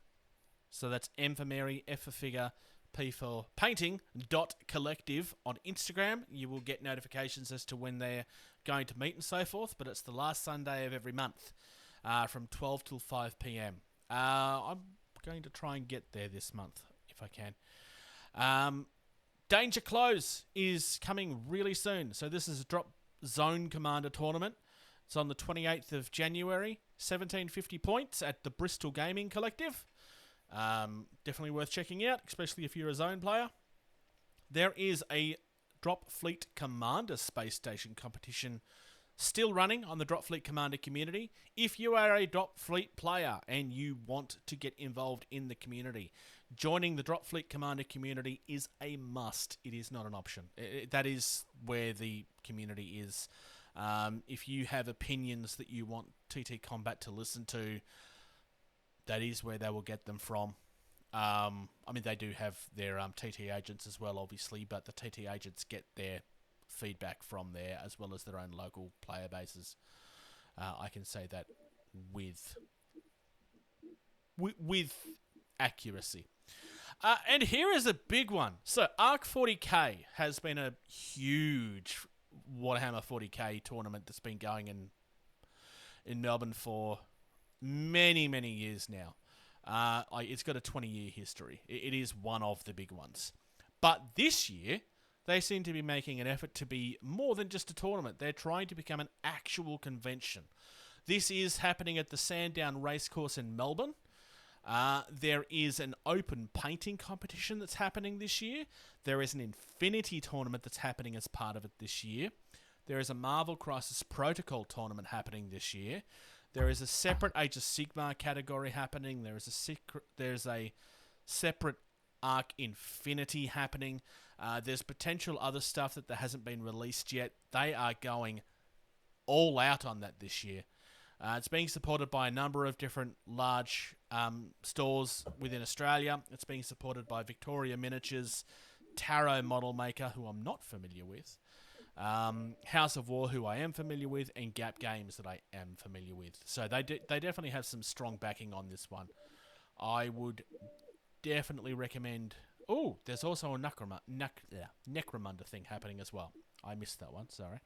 so that's M for Mary, F for Figure, P for Painting, .collective on Instagram, you will get notifications as to when they're going to meet and so forth, but it's the last Sunday of every month from 12 till 5 p.m. I'm going to try and get there this month if I can. Danger Close is coming really soon. So this is a Drop Zone Commander tournament. It's on the 28th of January, 1750 points at the Bristol Gaming Collective. Definitely worth checking out, especially if you're a Zone player. There is a Drop Fleet Commander Space Station competition still running on the Drop Fleet Commander community. If you are a Drop Fleet player and you want to get involved in the community, joining the Drop Fleet Commander community is a must. It is not an option. That is where the community is. If you have opinions that you want TT Combat to listen to, that is where they will get them from. I mean, they do have their TT agents as well, obviously, but the TT agents get their feedback from there as well as their own local player bases. I can say that with accuracy. And here is a big one. So Arc 40k has been a huge Warhammer 40k tournament that's been going in Melbourne for many, many years now. It's got a 20-year history. It is one of the big ones. But this year, they seem to be making an effort to be more than just a tournament. They're trying to become an actual convention. This is happening at the Sandown Racecourse in Melbourne. There is an open painting competition that's happening this year. There is an Infinity tournament that's happening as part of it this year. There is a Marvel Crisis Protocol tournament happening this year. There is a separate Age of Sigmar category happening. There's a separate Arc Infinity happening. There's potential other stuff that hasn't been released yet. They are going all out on that this year. It's being supported by a number of different large stores within Australia. It's being supported by Victoria Miniatures, Tarot Model Maker, who I'm not familiar with, House of War, who I am familiar with, and Gap Games that I am familiar with. So they definitely have some strong backing on this one. I would definitely recommend... Oh, there's also a Necromunda thing happening as well. I missed that one, sorry.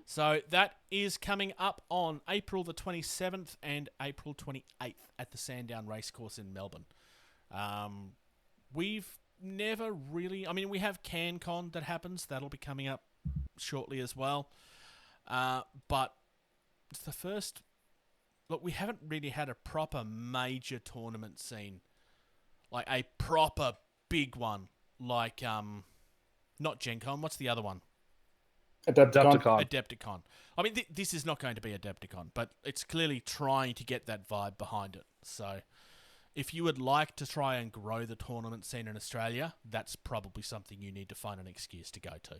So that is coming up on April the 27th and April 28th at the Sandown Racecourse in Melbourne. We've never really... I mean, we have CanCon that happens. That'll be coming up shortly as well. But it's the first... Look, we haven't really had a proper major tournament scene. Like a proper big one. Like, not Gen Con. What's the other one? Adepticon. I mean, this is not going to be Adepticon, but it's clearly trying to get that vibe behind it. So if you would like to try and grow the tournament scene in Australia, that's probably something you need to find an excuse to go to.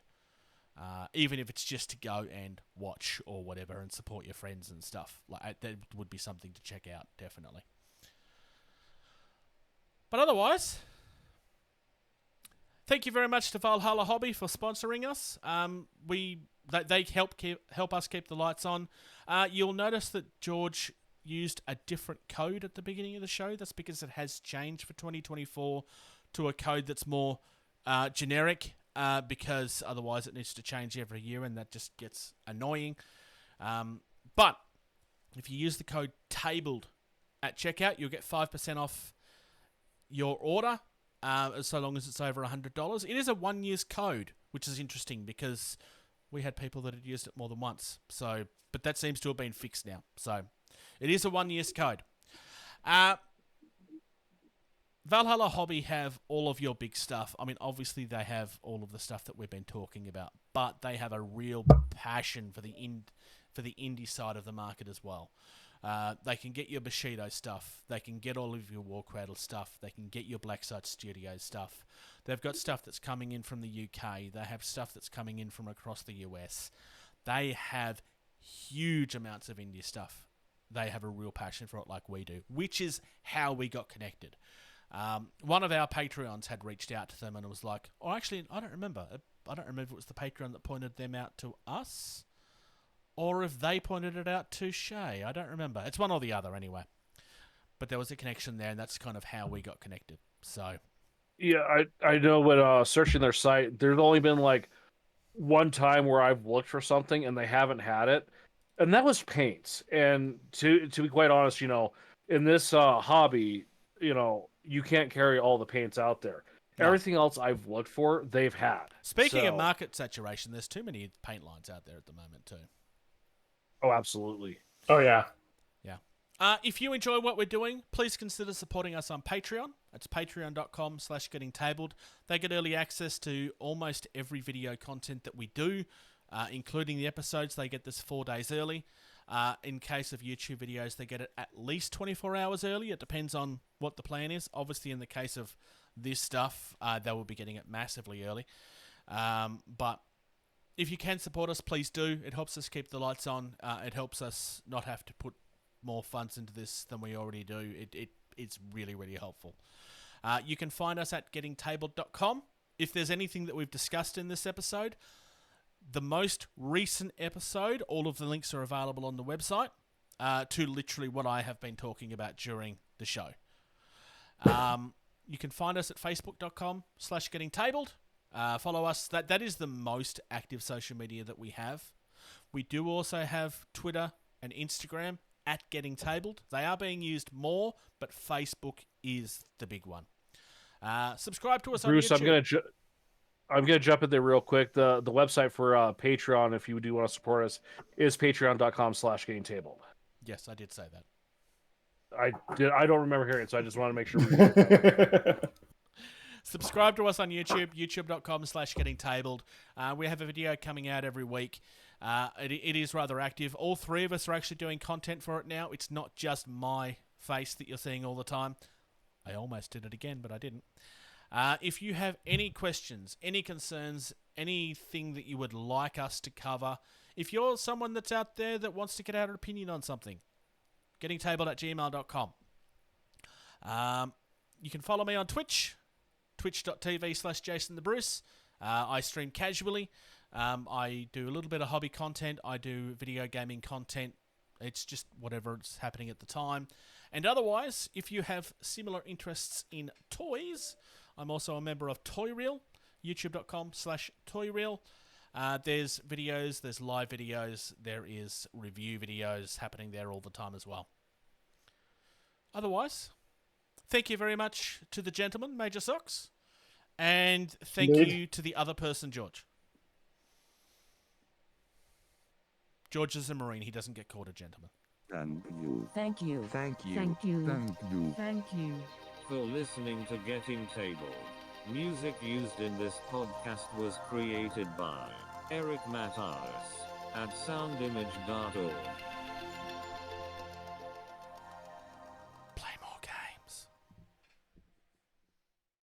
Even if it's just to go and watch or whatever and support your friends and stuff. Like that would be something to check out, definitely. But otherwise, thank you very much to Valhalla Hobby for sponsoring us. They help us keep the lights on. You'll notice that George used a different code at the beginning of the show. That's because it has changed for 2024 to a code that's more generic, because otherwise it needs to change every year, and that just gets annoying. But if you use the code TABLED at checkout, you'll get 5% off your order, so long as it's over $100. It is a 1 year's code, which is interesting because we had people that had used it more than once. So, but that seems to have been fixed now. So it is a 1 year's code. Valhalla Hobby have all of your big stuff. I mean, obviously they have all of the stuff that we've been talking about, but they have a real passion for the indie side of the market as well. They can get your Bushido stuff. They can get all of your Warcradle stuff. They can get your Blacksite Studios stuff. They've got stuff that's coming in from the UK. They have stuff that's coming in from across the US. They have huge amounts of indie stuff. They have a real passion for it like we do, which is how we got connected. One of our Patreons had reached out to them and it was like, oh, actually, I don't remember. I don't remember if it was the Patreon that pointed them out to us or if they pointed it out to Shay. I don't remember. It's one or the other anyway. But there was a connection there, and that's kind of how we got connected. So, yeah, I know when searching their site, there's only been like one time where I've looked for something and they haven't had it, and that was paints. And to be quite honest, in this hobby, you can't carry all the paints out there. No. Everything else I've looked for, they've had. Speaking of market saturation, there's too many paint lines out there at the moment too. Oh, absolutely. Oh, yeah. Yeah. If you enjoy what we're doing, please consider supporting us on Patreon. It's patreon.com/gettingtabled. They get early access to almost every video content that we do, including the episodes. They get this 4 days early. In case of YouTube videos, they get it at least 24 hours early. It depends on what the plan is. Obviously, in the case of this stuff, they will be getting it massively early. But if you can support us, please do. It helps us keep the lights on. It helps us not have to put more funds into this than we already do. It's really, really helpful. You can find us at gettingtabled.com. If there's anything that we've discussed in this episode, the most recent episode, all of the links are available on the website to literally what I have been talking about during the show. You can find us at facebook.com/gettingtabled. Follow us. That is the most active social media that we have. We do also have Twitter and Instagram at gettingtabled. They are being used more, but Facebook is the big one. Subscribe to us Bruce, on YouTube. I'm gonna jump in there real quick. The website for Patreon, if you do want to support us, is patreon.com/gettingtabled. Yes, I did say that. I don't remember hearing it, so I just want to make sure we get that. Subscribe to us on YouTube, youtube.com/gettingtabled. We have a video coming out every week. It is rather active. All three of us are actually doing content for it now. It's not just my face that you're seeing all the time. I almost did it again, but I didn't. If you have any questions, any concerns, anything that you would like us to cover, if you're someone that's out there that wants to get out an opinion on something, gettingtabled@gmail.com. You can follow me on Twitch, twitch.tv/JasonTheBruce. I stream casually. I do a little bit of hobby content. I do video gaming content. It's just whatever's happening at the time. And otherwise, if you have similar interests in toys, I'm also a member of ToyReel, youtube.com/ToyReel. There's videos, there's live videos, there is review videos happening there all the time as well. Otherwise, thank you very much to the gentleman, Major Socks, and thank you to the other person, George. George is a Marine, he doesn't get called a gentleman. Thank you. Thank you. Thank you. Thank you. Thank you. Thank you. For listening to Getting Tabled. Music used in this podcast was created by Eric Matyas at soundimage.org.